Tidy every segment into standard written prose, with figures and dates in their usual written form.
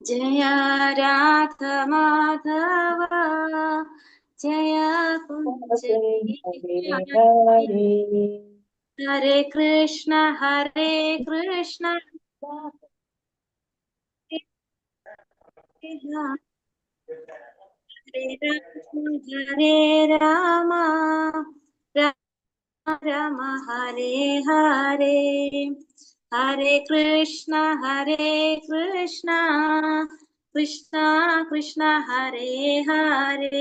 जय राधा माधव जय कुंज बिहारी हरे कृष्ण हरे कृष्ण हरे राम राम राम हरे हरे हरे कृष्ण कृष्ण कृष्ण हरे हरे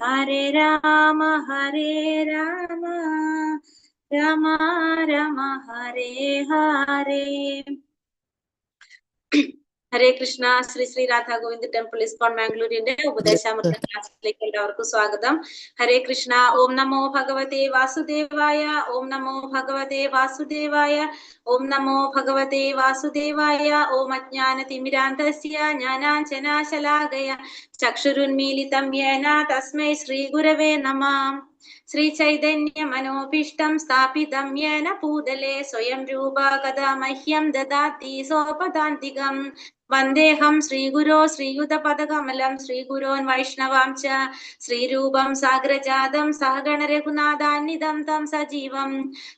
हरे राम राम राम हरे हरे ഹരേ കൃഷ്ണ. ശ്രീ ശ്രീ രാധാ ഗോവിന്ദ് ടെമ്പിൾ ഇസ്കോൺ മാംഗ്ലൂരിന്റെ ഉപദേശാമൃത ക്ലാസ്സിലേക്ക് എല്ലാവർക്കും സ്വാഗതം. ഹരേ കൃഷ്ണ. ഓം നമോ ഭഗവതേ വാസുദേവായ. ഓം നമോ ഭഗവതേ വാസുദേവായ. ഓം നമോ ഭഗവതേ വാസുദേവായ. ഓം അജ്ഞാനതിമിരാന്ധസ്യ ജ്ഞാനാഞ്ജനാശലാകയ ചക്ഷുരുന്മീലിതം യേന തസ്മൈ ശ്രീ ഗുരവേ നമഃ. ശ്രീ ചൈതന്യ മനോഭീഷ്ടം സ്ഥാപിതം യേന ഭൂതലേ സ്വയം രൂപ കഥാ മഹ്യം ദദാതി സോപദാന്തികം. വന്ദേഹം ശ്രീഗുരോ ശ്രീയുതപദകമലം ശ്രീഗുരോൻ വൈഷ്ണവാം ച ശ്രീരൂപം സാഗ്രജാതം സഹഗണ രഘുനാഥാന്വിതം തം സജീവം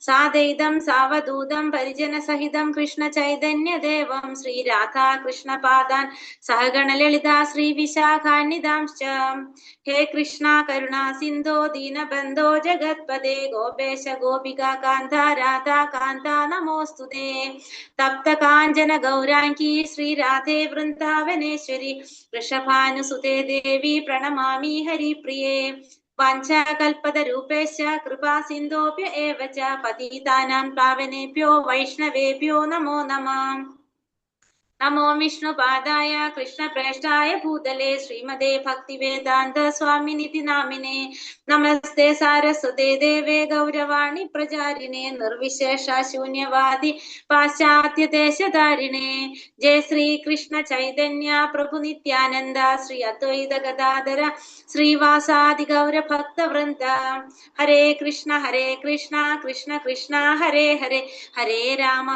സാദൈതം സാവധൂതം പരിജനസഹിതം കൃഷ്ണ ചൈതന്യദേവം ശ്രീരാധാ കൃഷ്ണപാദാൻ സഹഗണ ലളിതാ ശ്രീവിശാഖാന്വിതാംശ്ച. ഹേ കൃഷ്ണ കരുണാ സിന്ധോ ദീനബന്ധോ ജഗത്പദേ ഗോപേശ ഗോപികാ കാന്ത രാധാ കാന്ത നമോസ്തുതേ. തപ്ത കാഞ്ചന ഗൗരാംഗീ ശ്രീരാധേ വൃന്ദാവനേശ്വരി വൃഷഭാനുസുതേ ദേവി പ്രണമാമി ഹരിപ്രിയേ. വാഞ്ചാകൽപതരൂപേശ്ച കൃപാ സിന്ധോഭ്യ ഏവ ച പതിതാനാം പാവനേഭ്യോ വൈഷ്ണവേഭ്യോ നമോ നമഃ. നമോ വിഷ്ണുപാദായ കൃഷ്ണപ്രേഷ്ഠായ ഭൂതലേ ശ്രീമതേ ഭക്തിവേദാന്ത സ്വാമിനിധി നാമിനെ. നമസ്തേ സാരസ്വതേ ദേവേ ഗൗരവാണി പ്രചാരിണേ നിർവിശേഷ ശൂന്യവാദി പാശ്ചാത്യദേശധാരിണേ. ജയ ശ്രീ കൃഷ്ണ ചൈതന്യ പ്രഭു നിത്യാനന്ദ ശ്രീ അദ്വൈത ഗദാധര ശ്രീവാസാദി ഗൗരഭക്തവൃന്ദ. ഹരേ കൃഷ്ണ കൃഷ്ണ കൃഷ്ണ ഹരേ ഹരേ ഹരേ രാമ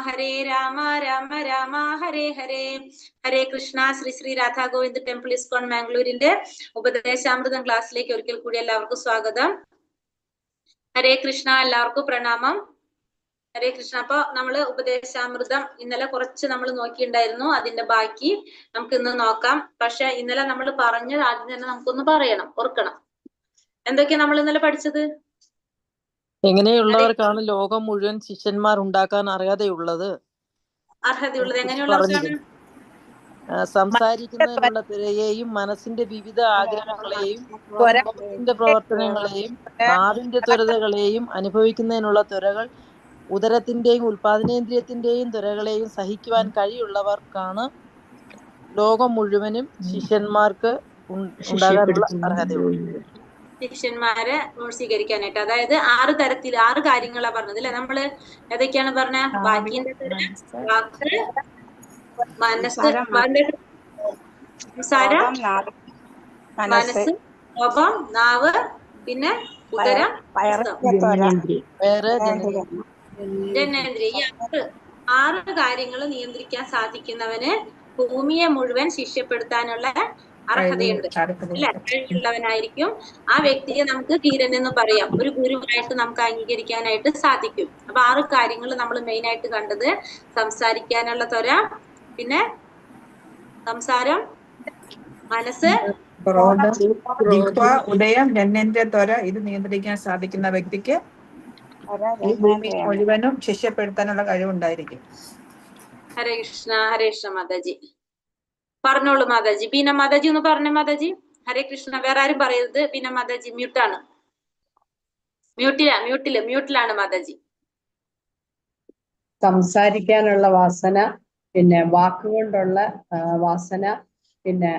രാമ രാമ ഹരേ ഹരേ. ഹരേ കൃഷ്ണ. ശ്രീ ശ്രീ രാധാ ഗോവിന്ദ് ടെമ്പിൾ ഇസ്കോൺ മാംഗ്ലൂരിന്റെ ഉപദേശാമൃതം ക്ലാസ്സിലേക്ക് ഒരിക്കൽ കൂടി എല്ലാവർക്കും സ്വാഗതം. ഹരേ കൃഷ്ണ. എല്ലാവർക്കും പ്രണാമം. ഹരേ കൃഷ്ണ. അപ്പൊ നമ്മള് ഉപദേശാമൃതം ഇന്നലെ കുറച്ച് നമ്മൾ നോക്കിയിട്ടുണ്ടായിരുന്നു. അതിന്റെ ബാക്കി നമുക്ക് ഇന്ന് നോക്കാം. പക്ഷെ ഇന്നലെ നമ്മൾ പറഞ്ഞത് ആദ്യം തന്നെ നമുക്കൊന്ന് പറയണം, ഓർക്കണം. എന്തൊക്കെയാ നമ്മൾ ഇന്നലെ പഠിച്ചത്? എങ്ങനെയുള്ളവർക്കാണ് ലോകം മുഴുവൻ ശിഷ്യന്മാർ ഉണ്ടാക്കാൻ അർഹതയുള്ളത്? എങ്ങനെയുള്ളവർക്കാണ്? സംസാരിക്കുന്നതിനുള്ള തുരയെയും മനസ്സിന്റെ വിവിധ ആഗ്രഹങ്ങളെയും മുഖത്തിന്റെ പ്രവർത്തനങ്ങളെയും നാവിന്റെ ത്വരതകളെയും അനുഭവിക്കുന്നതിനുള്ള ത്വരകൾ ഉദരത്തിന്റെയും ഉൽപാദനേന്ദ്രിയത്തിന്റെയും ത്വരകളെയും സഹിക്കുവാൻ കഴിയുള്ളവർക്കാണ് ലോകം മുഴുവനും ശിഷ്യന്മാർക്ക് ഉണ്ടാകാനുള്ള അർഹതയുള്ളത്. ശിഷ്യന്മാരെ സ്വീകരിക്കാനായിട്ട്. അതായത് 6 തരത്തിൽ 6 കാര്യങ്ങളാ പറഞ്ഞത് അല്ലെ? നമ്മള് ഏതൊക്കെയാണ് പറഞ്ഞ? വാക്കിന്റെ വാക്ക്, മനസ്സ്, സംസാരം, മനസ്സ്, കോപം, നാവ്, പിന്നെ ഉദരം, ജനനേന്ദ്രിയ. ഈ 6 കാര്യങ്ങൾ നിയന്ത്രിക്കാൻ സാധിക്കുന്നവന് ഭൂമിയെ മുഴുവൻ ശിഷ്യപ്പെടുത്താനുള്ള അർഹതയുണ്ട് അല്ലെ? കഴിവുള്ളവനായിരിക്കും. ആ വ്യക്തിയെ നമുക്ക് ധീരൻ എന്ന് പറയാം. ഒരു ഗുരുവായിട്ട് നമുക്ക് അംഗീകരിക്കാനായിട്ട് സാധിക്കും. അപ്പൊ 6 കാര്യങ്ങൾ നമ്മൾ മെയിൻ ആയിട്ട് കണ്ടത്: സംസാരിക്കാനുള്ള ത്വര, പിന്നെ സംസാരം, മനസ്സ്, ഉദയം, ജനനേന്ദ്രിയ ത്വര. ഇത് നിയന്ത്രിക്കാൻ സാധിക്കുന്ന വ്യക്തിക്ക് ഈ ഭൂമി മുഴുവനും ശിഷ്യപ്പെടുത്താനുള്ള കഴിവുണ്ടായിരിക്കും. ഹരേ കൃഷ്ണ മാതാജി. പറഞ്ഞോളൂ മാതാജി. ബീന മാതാജി ഒന്ന് പറഞ്ഞേ മാതാജി. ഹരേ കൃഷ്ണ. വേറെ ആരും പറയരുത്. ബീന മാതാജി മ്യൂട്ടാണ്. മ്യൂട്ടിലാണ് മാതാജി. സംസാരിക്കാനുള്ള വാസന, പിന്നെ വാക്കുകൊണ്ടുള്ള വാസന, പിന്നെ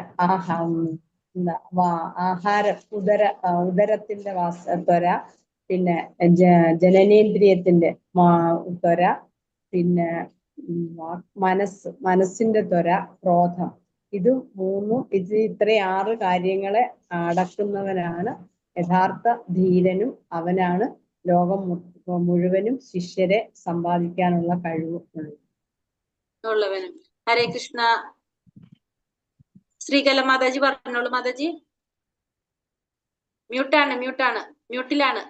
ആഹാരം, ഉദരത്തിന്റെ ത്വര, പിന്നെ ജനനേന്ദ്രിയത്തിന്റെ ത്വര, പിന്നെ മനസ്സിന്റെ ത്വര, ക്രോധം. ഇത് ഇത്രയും 6 കാര്യങ്ങളെ അടക്കുന്നവനാണ് യഥാർത്ഥ ധീരനും. അവനാണ് ലോകം മുഴുവനും ശിഷ്യരെ സമ്പാദിക്കാനുള്ള കഴിവ് ഉള്ളവനും. ഹരേ കൃഷ്ണ. ശ്രീകല മാതാജി പറഞ്ഞോളൂ. മാതാജി മ്യൂട്ടിലാണ്.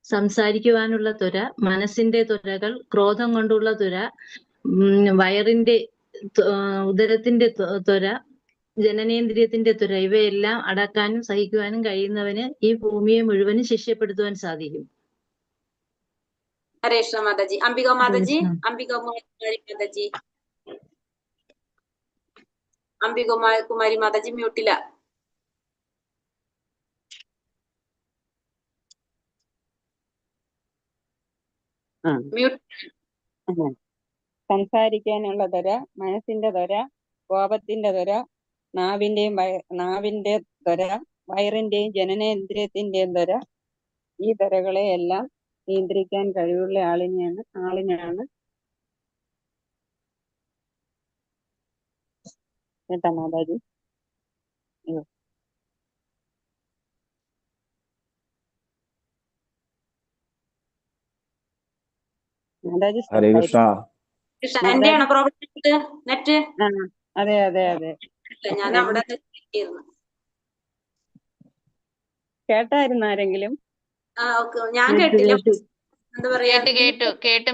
സംസാരിക്കുവാനുള്ള ത്വര, മനസ്സിന്റെ ത്വരകൾ, ക്രോധം കൊണ്ടുള്ള ത്വര, വയറിന്റെ ഉദരത്തിന്റെ ത്വര, ജനനേന്ദ്രിയത്തിന്റെ ത്വര, ഇവയെല്ലാം അടക്കാനും സഹിക്കുവാനും കഴിയുന്നവന് ഈ ഭൂമിയെ മുഴുവനും ശിഷ്യപ്പെടുത്തുവാൻ സാധിക്കും. ഹരേ കൃഷ്ണ മാതാജി. അംബിക മാതാജി, കുമാരി മാതാജി മ്യൂട്ടില. സംസാരിക്കാനുള്ള ത്വര, മനസ്സിന്റെ ത്വര, കോപത്തിന്റെ ത്വര, നാവിന്റെ ത്വര, വയറിന്റെയും ജനനേന്ദ്രിയത്തിന്റെയും ത്വര, ഈ ത്വരകളെ എല്ലാം നിയന്ത്രിക്കാൻ കഴിവുള്ള ആളിനാണ് കേട്ടാ മാതാജി. മാതാജി ഹരേ കൃഷ്ണ. എന്റെയാണോ പ്രോബ്ലം? നെറ്റ്? അതെ അതെ അതെ, ഞാൻ അവിടെ കേട്ടായിരുന്നു ആരെങ്കിലും? ഞാൻ കേട്ടില്ല. എന്താ പറയാ, കേട്ടു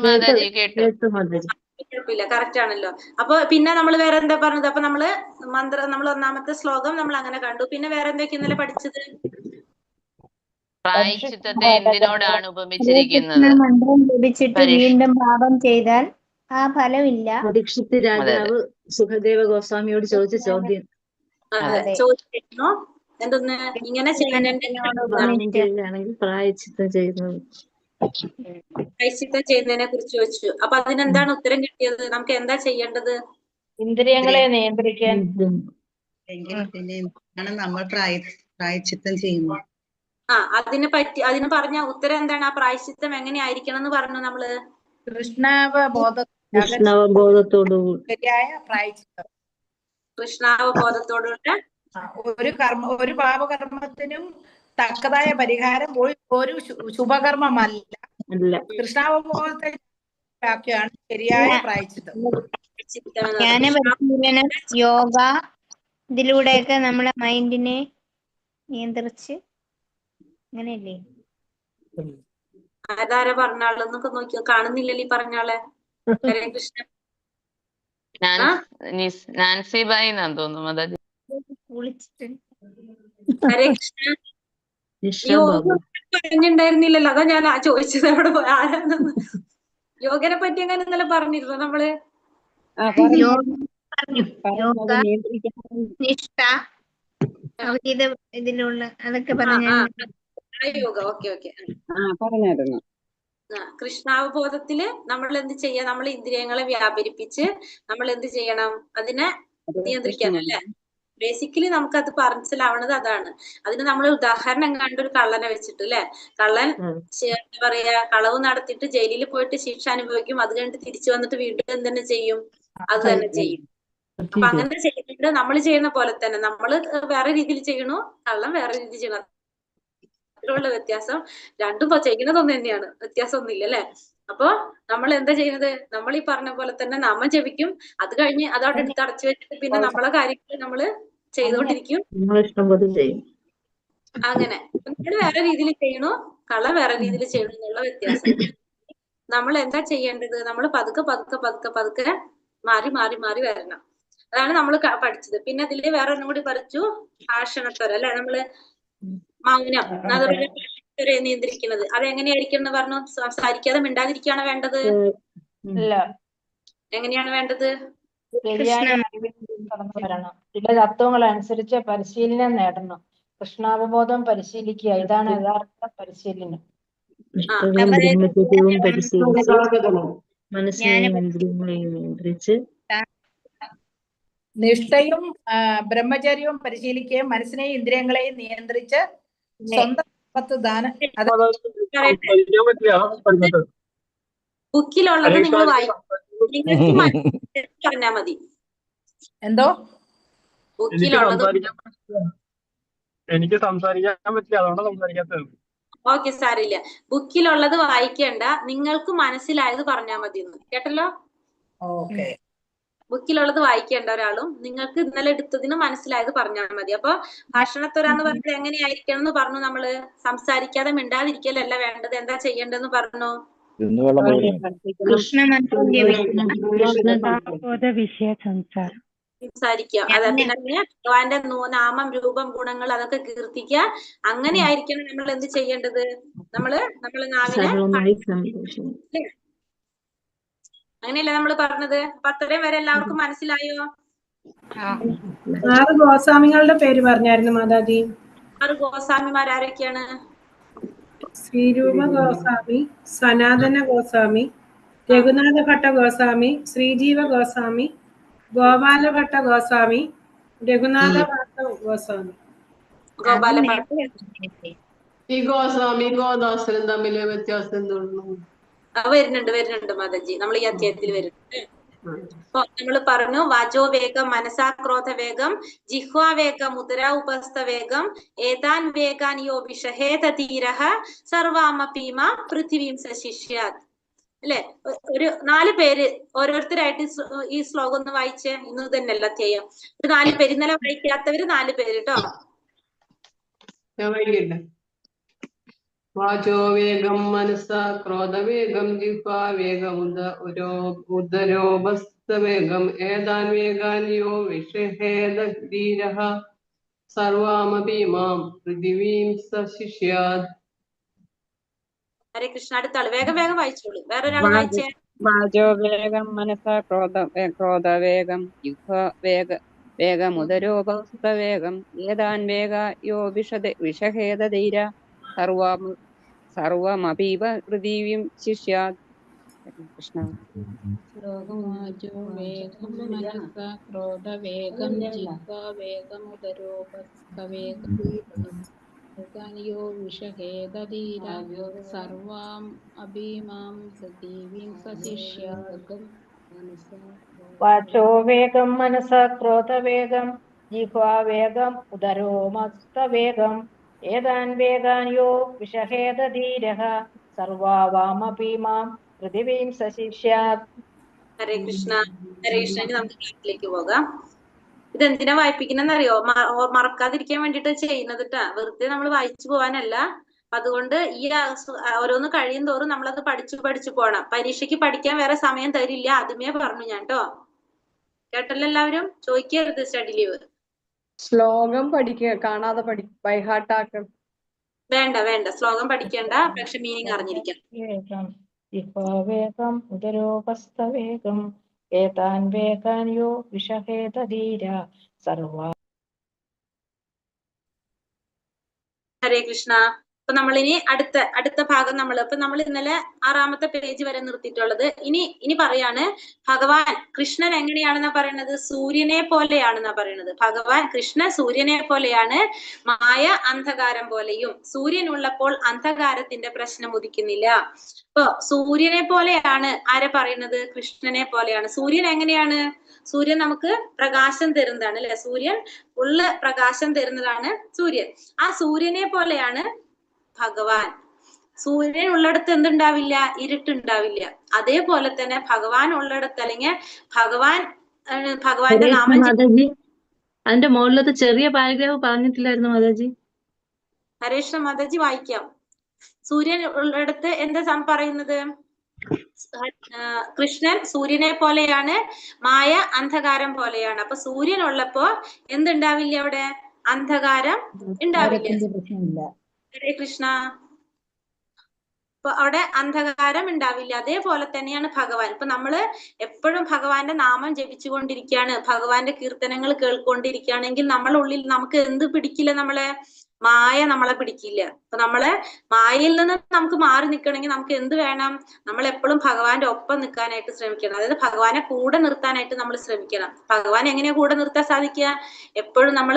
മാതാജി, കുഴപ്പമില്ല, കറക്റ്റ് ആണല്ലോ. അപ്പൊ പിന്നെ നമ്മൾ വേറെ എന്താ പറഞ്ഞത്? അപ്പൊ നമ്മൾ ഒന്നാമത്തെ ശ്ലോകം നമ്മൾ അങ്ങനെ കണ്ടു. പിന്നെ വേറെ എന്തൊക്കെ ഇന്നലെ പഠിച്ചത്? പ്രായശ്ചിത്തത്തെ എന്തിനോടാണ് ഉപമിച്ചിരിക്കുന്നത്? മന്ത്രം ലഭിച്ചിട്ട് വീണ്ടും പാപം ചെയ്താൽ ആ ഫലമില്ല. പരീക്ഷിത് രാജാവ് സുഖദേവ ഗോസ്വാമിയോട് ചോദിച്ച ചോദ്യം. ചോദിച്ചിരുന്നോ എന്തൊന്ന്? ഇങ്ങനെ ചെയ്യുന്നതിനാണെങ്കിൽ പ്രായശ്ചിത്തം ചെയ്യുന്നത്, പ്രായശ്ചിത്തം ചെയ്യുന്നതിനെ കുറിച്ച് ചോദിച്ചു. അപ്പൊ അതിനെന്താണ് ഉത്തരം കിട്ടിയത്? നമുക്ക് എന്താ ചെയ്യേണ്ടത്? ഇന്ദ്രിയങ്ങളെ നിയന്ത്രിക്കാൻ നമ്മൾ പ്രായശ്ചിത്തം ചെയ്യുന്നു. അതിന് പറഞ്ഞ ഉത്തരം എന്താണ്? ആ പ്രായശ്ചിത്തം എങ്ങനെയായിരിക്കണം എന്ന് പറഞ്ഞു നമ്മള്. കൃഷ്ണാവബോധത്തോടുകൂടി ശരിയായ പ്രായശ്ചിത്തം. കൃഷ്ണാവബോധത്തോടുകൂടി ഒരു പാപകർമ്മത്തിനും തക്കതായ പരിഹാരം ഒരു ശുഭകർമ്മമല്ല. കൃഷ്ണാവബോധത്തെയാണ് ശരിയായ പ്രായശ്ചിത്തം. ജ്ഞാനപരിശീലനം, യോഗ, ഇതിലൂടെയൊക്കെ നമ്മളെ മൈൻഡിനെ നിയന്ത്രിച്ച് അങ്ങനെയല്ലേ? ആരാ പറഞ്ഞാളെന്നൊക്കെ നോക്കിയോ? കാണുന്നില്ലല്ലോ ഈ പറഞ്ഞാളെ. ഹരേ കൃഷ്ണ. നാൻസി ബായി എന്നാന്ന് തോന്നുന്നു മാതാജി. ഹരേ കൃഷ്ണ. പറഞ്ഞിട്ടുണ്ടായിരുന്നില്ലല്ലോ, അതാ ഞാൻ ചോദിച്ചത് എവിടെ ആരാണെന്ന്. യോഗനെ പറ്റി അങ്ങനെ ഇന്നലെ പറഞ്ഞിരുന്നു നമ്മള്. ഇതിലുള്ള അതൊക്കെ പറഞ്ഞു. യോഗ. ഓക്കെ. പറഞ്ഞായിരുന്നു. കൃഷ്ണാവബോധത്തില് നമ്മൾ എന്ത് ചെയ്യാം? നമ്മൾ ഇന്ദ്രിയങ്ങളെ വ്യാപരിപ്പിച്ച് നമ്മൾ എന്ത് ചെയ്യണം? അതിനെ നിയന്ത്രിക്കണം അല്ലെ? ബേസിക്കലി നമുക്ക് അത് മനസ്സിലാവണത് അതാണ്. അതിന് നമ്മൾ ഉദാഹരണം കണ്ടൊരു കള്ളനെ വെച്ചിട്ട് അല്ലെ, കള്ളൻ എന്താ പറയാ, കളവ് നടത്തിയിട്ട് ജയിലിൽ പോയിട്ട് ശിക്ഷ അനുഭവിക്കും. അത് കഴിഞ്ഞിട്ട് തിരിച്ചു വന്നിട്ട് വീണ്ടും എന്തെന്നെ ചെയ്യും? അത് തന്നെ ചെയ്യും. അപ്പൊ അങ്ങനെ ചെയ്യുന്നുണ്ട്. നമ്മൾ ചെയ്യുന്ന പോലെ തന്നെ നമ്മള് വേറെ രീതിയിൽ ചെയ്യണു, കള്ളൻ വേറെ രീതിയിൽ ചെയ്യണം. അതിലുള്ള വ്യത്യാസം. രണ്ടും ചെയ്യുന്നതൊന്നും തന്നെയാണ്, വ്യത്യാസമൊന്നുമില്ല അല്ലെ? അപ്പൊ നമ്മൾ എന്താ ചെയ്യുന്നത്? നമ്മൾ ഈ പറഞ്ഞ പോലെ തന്നെ നാമം ജപിക്കും. അത് കഴിഞ്ഞ് അതവിടെ എടുത്ത് അടച്ചു വെച്ചിട്ട് പിന്നെ നമ്മളെ കാര്യങ്ങൾ നമ്മള് ചെയ്തുകൊണ്ടിരിക്കും. അങ്ങനെ നമ്മൾ വേറെ രീതിയിൽ ചെയ്യണു, കള വേറെ രീതിയിൽ ചെയ്യണു എന്നുള്ള വ്യത്യാസം. നമ്മൾ എന്താ ചെയ്യേണ്ടത്? നമ്മൾ പതുക്കെ മാറി വരണം. അതാണ് നമ്മൾ പഠിച്ചത്. പിന്നെ അതില് വേറെ ഒന്നും കൂടി പഠിച്ചു, ഭാഷണത്വര അല്ലെ? നമ്മള് മൗനം, അതുപോലെ നിയന്ത്രിക്കുന്നത്. അതെങ്ങനെയായിരിക്കും എന്ന് പറഞ്ഞു. സംസാരിക്കാതെ മിണ്ടാതിരിക്കുകയാണ് വേണ്ടത്. എങ്ങനെയാണ് വേണ്ടത്? ശരിയായ കടന്നു വരണം. ചില തത്വങ്ങൾ അനുസരിച്ച് പരിശീലനം നേടണം. കൃഷ്ണാവബോധം പരിശീലിക്കുക, ഇതാണ് യഥാർത്ഥ പരിശീലനം. നിഷ്ഠയും ബ്രഹ്മചര്യവും പരിശീലിക്കുകയും മനസ്സിനെയും ഇന്ദ്രിയങ്ങളെയും നിയന്ത്രിച്ച് സ്വന്തം ദാനം. ബുക്കിലുള്ളത് നിങ്ങൾ വായിക്കും, പറഞ്ഞാ മതി. എന്തോ? ബുക്കിലുള്ളത് എനിക്ക് സംസാരിക്കാൻ പറ്റില്ല, അതുകൊണ്ട് സംസാരിക്കാത്തത്. ഓക്കെ, സാരില്ല. ബുക്കിലുള്ളത് വായിക്കേണ്ട, നിങ്ങൾക്ക് മനസ്സിലായത് പറഞ്ഞാൽ മതി. കേട്ടല്ലോ? ഓക്കെ. ബുക്കിലുള്ളത് വായിക്കേണ്ട ഒരാളും. നിങ്ങൾക്ക് ഇന്നലെ എടുത്തതിന് മനസ്സിലായത് പറഞ്ഞാൽ മതി. അപ്പൊ ഭാഷണത്തൊര എന്ന് പറയുന്നത് എങ്ങനെയായിരിക്കണം എന്ന് പറഞ്ഞു. നമ്മള് സംസാരിക്കാതെ മിണ്ടാതിരിക്കലല്ല വേണ്ടത്. എന്താ ചെയ്യേണ്ടതെന്ന് പറഞ്ഞു? സംസാരിക്കുക. അതെ, പിന്നെ ഭഗവാന്റെ നാമം, രൂപം, ഗുണങ്ങൾ അതൊക്കെ കീർത്തിക്കുക. അങ്ങനെയായിരിക്കണം നമ്മൾ എന്ത് ചെയ്യേണ്ടത്? നമ്മള് നാവിനെ അങ്ങനെയല്ലേ നമ്മൾ പറഞ്ഞത്? അപ്പൊ അത്രയും വരെ എല്ലാവർക്കും മനസ്സിലായോ? 6 ഗോസ്വാമികളുടെ പേര് പറഞ്ഞായിരുന്നു മാതാജി. 6 ഗോസ്വാമിമാർ ആരൊക്കെയാണ്? ശ്രീരൂപ ഗോസ്വാമി, സനാതന ഗോസ്വാമി, രഘുനാഥ ഭട്ട ഗോസ്വാമി, ശ്രീജീവ ഗോസ്വാമി, ഗോപാല ഭട്ട ഗോസ്വാമി, രഘുനാഥ ഭട്ട ഗോസ്വാമി. ഈ ഗോസ്വാമി ഗോദാസനും തമ്മില് വ്യത്യാസം എന്തുള്ളൂ? വരുന്നുണ്ട് മാതാജി. നമ്മൾ ഈ അധ്യായത്തിൽ വരുന്നുണ്ട്. അപ്പൊ നമ്മൾ പറഞ്ഞു വാചോ വേഗം, മനസാ ക്രോധ വേഗം, ജിഹ്വാ വേഗം, ഉദര ഉപസ്ഥ വേഗം, ഏതാൻ വേഗാൻ യോ വിഷഹേത ധീരഃ സർവാമപീമ പൃഥിവീം സശിഷ്യാത്. അല്ലെ? ഒരു 4 പേര് ഓരോരുത്തരായിട്ട് ഈ ശ്ലോകം ഒന്ന് വായിച്ചേ. ഇന്ന് തന്നെയല്ല അധ്യായം. ഒരു 4 പേര്, ഇന്നലെ വായിക്കാത്തവര് 4 പേര് കേട്ടോ. വാചോ വേഗം, മനസ ക്രോധവേഗം, ജിഹ്വാ വേഗം, ഉദരോപസ്ഥ വേഗം, ഏതാൻ വേഗാൻ യോ വിഷഹേത ധീരഃ സർവാമപി മാം പൃഥിവീം സശിഷ്യാത്. ഹരേ കൃഷ്ണ. അടുത്ത ആള് വേഗം വായിച്ചോളൂ. വേറൊരാൾ വായിച്ചേ. വാചോ വേഗം, മനസ ക്രോധവേഗം, വേഗമുദരോപസ്ഥവേഗം, ഏതാൻ വേഗ യോ വിഷഹേത ധീര സർവമപീവ പൃഥിവീം ശിഷ്യാത്. കൃഷ്ണ. വാചോ വേഗം, മനസ ക്രോധവേഗം, ജിഹ്വാ വേഗം, ഉദരോമസ്തവേഗം, ഏതാൻ വേഗാൻ യോ വിഷഹേത ധീരഃ സർവാമപി മാം പൃഥിവീം സശിഷ്യാത്. ഹരേ കൃഷ്ണ. ഹരേ കൃഷ്ണ. നമുക്ക് ക്ലാസ്സിലേക്ക് പോകാം. ഇതെന്തിനാ വായിപ്പിക്കുന്നറിയോ? മറക്കാതിരിക്കാൻ വേണ്ടിട്ട് ചെയ്യുന്നത് കേട്ടാ. വെറുതെ നമ്മൾ വായിച്ചു പോവാനല്ല. അതുകൊണ്ട് ഈ ഓരോന്ന് കഴിയും തോറും നമ്മളത് പഠിച്ചു പോണം. പരീക്ഷയ്ക്ക് പഠിക്കാൻ വേറെ സമയം തരില്ല. ആദ്യമേ പറഞ്ഞു ഞാൻ കേട്ടോ. കേട്ടല്ലോ എല്ലാവരും? ചോദിക്കരുത് സ്റ്റഡി ലീവ്. ശ്ലോകം കാണാതെ ബൈഹാർട്ടാക്കണം. വേണ്ട ശ്ലോകം പഠിക്കേണ്ട. പക്ഷെ മീനിങ് അറിഞ്ഞിരിക്കണം. വേഗം ഉദരോപസ്ഥവേഗം, ഏതാൻ വേഗാൻ യോ വിഷഹേത ധീര സർവ. ഹരേ കൃഷ്ണ. അപ്പൊ നമ്മളിനി അടുത്ത ഭാഗം നമ്മൾ ഇന്നലെ 6ാമത്തെ പേജ് വരെ നിർത്തിയിട്ടുള്ളത്. ഇനി പറയാണ് ഭഗവാൻ കൃഷ്ണൻ എങ്ങനെയാണെന്നാ പറയുന്നത്? സൂര്യനെ പോലെയാണെന്നാ പറയുന്നത്. ഭഗവാൻ കൃഷ്ണൻ സൂര്യനെ പോലെയാണ്, മായ അന്ധകാരം പോലെയും. സൂര്യൻ ഉള്ളപ്പോൾ അന്ധകാരത്തിന്റെ പ്രശ്നം ഉദിക്കുന്നില്ല. അപ്പൊ സൂര്യനെ പോലെയാണ് ആരെ പറയുന്നത്? കൃഷ്ണനെ പോലെയാണ്. സൂര്യൻ എങ്ങനെയാണ്? സൂര്യൻ നമുക്ക് പ്രകാശം തരുന്നതാണ് അല്ലെ? സൂര്യൻ ഉള്ള പ്രകാശം തരുന്നതാണ് സൂര്യൻ. ആ സൂര്യനെ പോലെയാണ് ഭഗവാൻ. സൂര്യൻ ഉള്ളിടത്ത് എന്തുണ്ടാവില്ല? ഇരുട്ടുണ്ടാവില്ല. അതേപോലെ തന്നെ ഭഗവാൻ ഉള്ളിടത്ത്, അല്ലെങ്കിൽ ഭഗവാന്റെ നാമം. അതിന്റെ മുകളിലത്തെ ചെറിയ പാരഗ്രാഫ് പറഞ്ഞിട്ടില്ലായിരുന്നു മാതാജി? ഹരേഷ്ണ മാതാജി വായിക്കാം. സൂര്യൻ ഉള്ളിടത്ത് എന്താ പറയുന്നത്? കൃഷ്ണൻ സൂര്യനെ പോലെയാണ്, മായ അന്ധകാരം പോലെയാണ്. അപ്പൊ സൂര്യൻ ഉള്ളപ്പോ എന്തുണ്ടാവില്ല? അവിടെ അന്ധകാരം ഉണ്ടാവില്ല. ഹരേ കൃഷ്ണ. അപ്പൊ അവിടെ അന്ധകാരം ഉണ്ടാവില്ല. അതേപോലെ തന്നെയാണ് ഭഗവാൻ. ഇപ്പൊ നമ്മള് എപ്പോഴും ഭഗവാന്റെ നാമം ജപിച്ചുകൊണ്ടിരിക്കുകയാണ്, ഭഗവാന്റെ കീർത്തനങ്ങൾ കേൾക്കൊണ്ടിരിക്കുകയാണെങ്കിൽ നമ്മളെ ഉള്ളിൽ നമുക്ക് എന്ത് പിടിക്കില്ല? മായ നമ്മളെ പിടിക്കില്ല. അപ്പൊ നമ്മളെ മായയിൽ നിന്ന് നമുക്ക് മാറി നിൽക്കണമെങ്കിൽ നമുക്ക് എന്ത് വേണം? നമ്മൾ എപ്പോഴും ഭഗവാന്റെ ഒപ്പം നിൽക്കാനായിട്ട് ശ്രമിക്കണം. അതായത് ഭഗവാനെ കൂടെ നിർത്താനായിട്ട് നമ്മൾ ശ്രമിക്കണം. ഭഗവാൻ എങ്ങനെയാ കൂടെ നിർത്താൻ സാധിക്കുക? എപ്പോഴും നമ്മൾ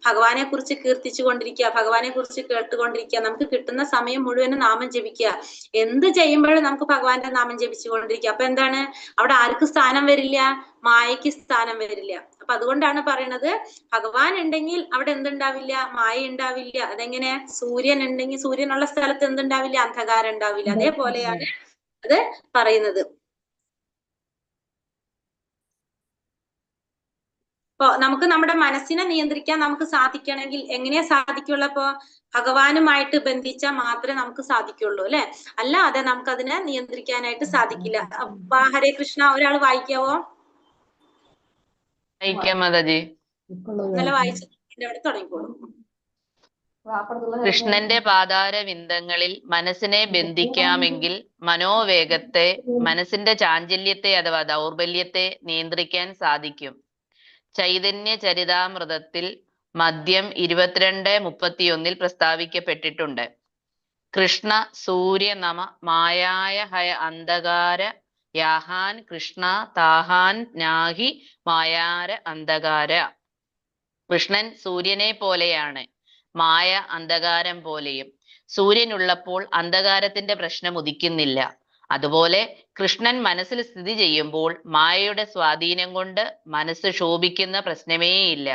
ഭഗവാനെ കുറിച്ച് കീർത്തിച്ചു കൊണ്ടിരിക്കുക, ഭഗവാനെ കുറിച്ച് കേട്ടുകൊണ്ടിരിക്കുക, നമുക്ക് കിട്ടുന്ന സമയം മുഴുവനും നാമം ജപിക്കുക. എന്ത് ചെയ്യുമ്പോഴും നമുക്ക് ഭഗവാന്റെ നാമം ജപിച്ചുകൊണ്ടിരിക്കുക. അപ്പൊ എന്താണ്? അവിടെ ആർക്ക് സ്ഥാനം വരില്ല? മായയ്ക്ക് സ്ഥാനം വരില്ല. അപ്പൊ അതുകൊണ്ടാണ് പറയുന്നത് ഭഗവാൻ ഉണ്ടെങ്കിൽ അവിടെ എന്തുണ്ടാവില്ല? മായ ഉണ്ടാവില്ല. അതെങ്ങനെ? സൂര്യൻ ഉണ്ടെങ്കിൽ സൂര്യനുള്ള സ്ഥലത്ത് എന്തുണ്ടാവില്ല? അന്ധകാരം ഉണ്ടാവില്ല. അതേപോലെയാണ് അത് പറയുന്നത്. ഇപ്പൊ നമുക്ക് നമ്മുടെ മനസ്സിനെ നിയന്ത്രിക്കാൻ നമുക്ക് സാധിക്കണമെങ്കിൽ എങ്ങനെയാ സാധിക്കുള്ളൂ? അപ്പൊ ഭഗവാനുമായിട്ട് ബന്ധിച്ചാൽ മാത്രമേ നമുക്ക് സാധിക്കുള്ളൂ അല്ലെ? അല്ലാതെ നമുക്ക് അതിനെ നിയന്ത്രിക്കാനായിട്ട് സാധിക്കില്ല. ഹരേ കൃഷ്ണ, ഒരാൾ വായിക്കാവോ? വായിക്കാം മാതാജി. ഇന്നലെ വായിച്ചതിന്റെ അവിടെ തുടങ്ങിക്കോളൂ. കൃഷ്ണന്റെ പാതാരവിന്ദങ്ങളിൽ മനസ്സിനെ ബന്ധിക്കാമെങ്കിൽ മനോവേഗത്തെ, മനസ്സിന്റെ ചാഞ്ചല്യത്തെ അഥവാ ദൗർബല്യത്തെ നിയന്ത്രിക്കാൻ സാധിക്കും. ചൈതന്യ ചരിതാമൃതത്തിൽ മദ്യം 22:31 പ്രസ്താവിക്കപ്പെട്ടിട്ടുണ്ട്. കൃഷ്ണ സൂര്യ നമ മായായ ഹയ അന്ധകാര യാഹാൻ കൃഷ്ണ താഹാൻ നാഹി മായാര അന്ധകാര. കൃഷ്ണൻ സൂര്യനെ പോലെയാണ്, മായ അന്ധകാരം പോലെയും. സൂര്യനുള്ളപ്പോൾ അന്ധകാരത്തിന്റെ പ്രശ്നം ഉദിക്കുന്നില്ല. അതുപോലെ കൃഷ്ണൻ മനസ്സിൽ സ്ഥിതി ചെയ്യുമ്പോൾ മായയുടെ സ്വാധീനം കൊണ്ട് മനസ്സ് ശോഭിക്കുന്ന പ്രശ്നമേയില്ല.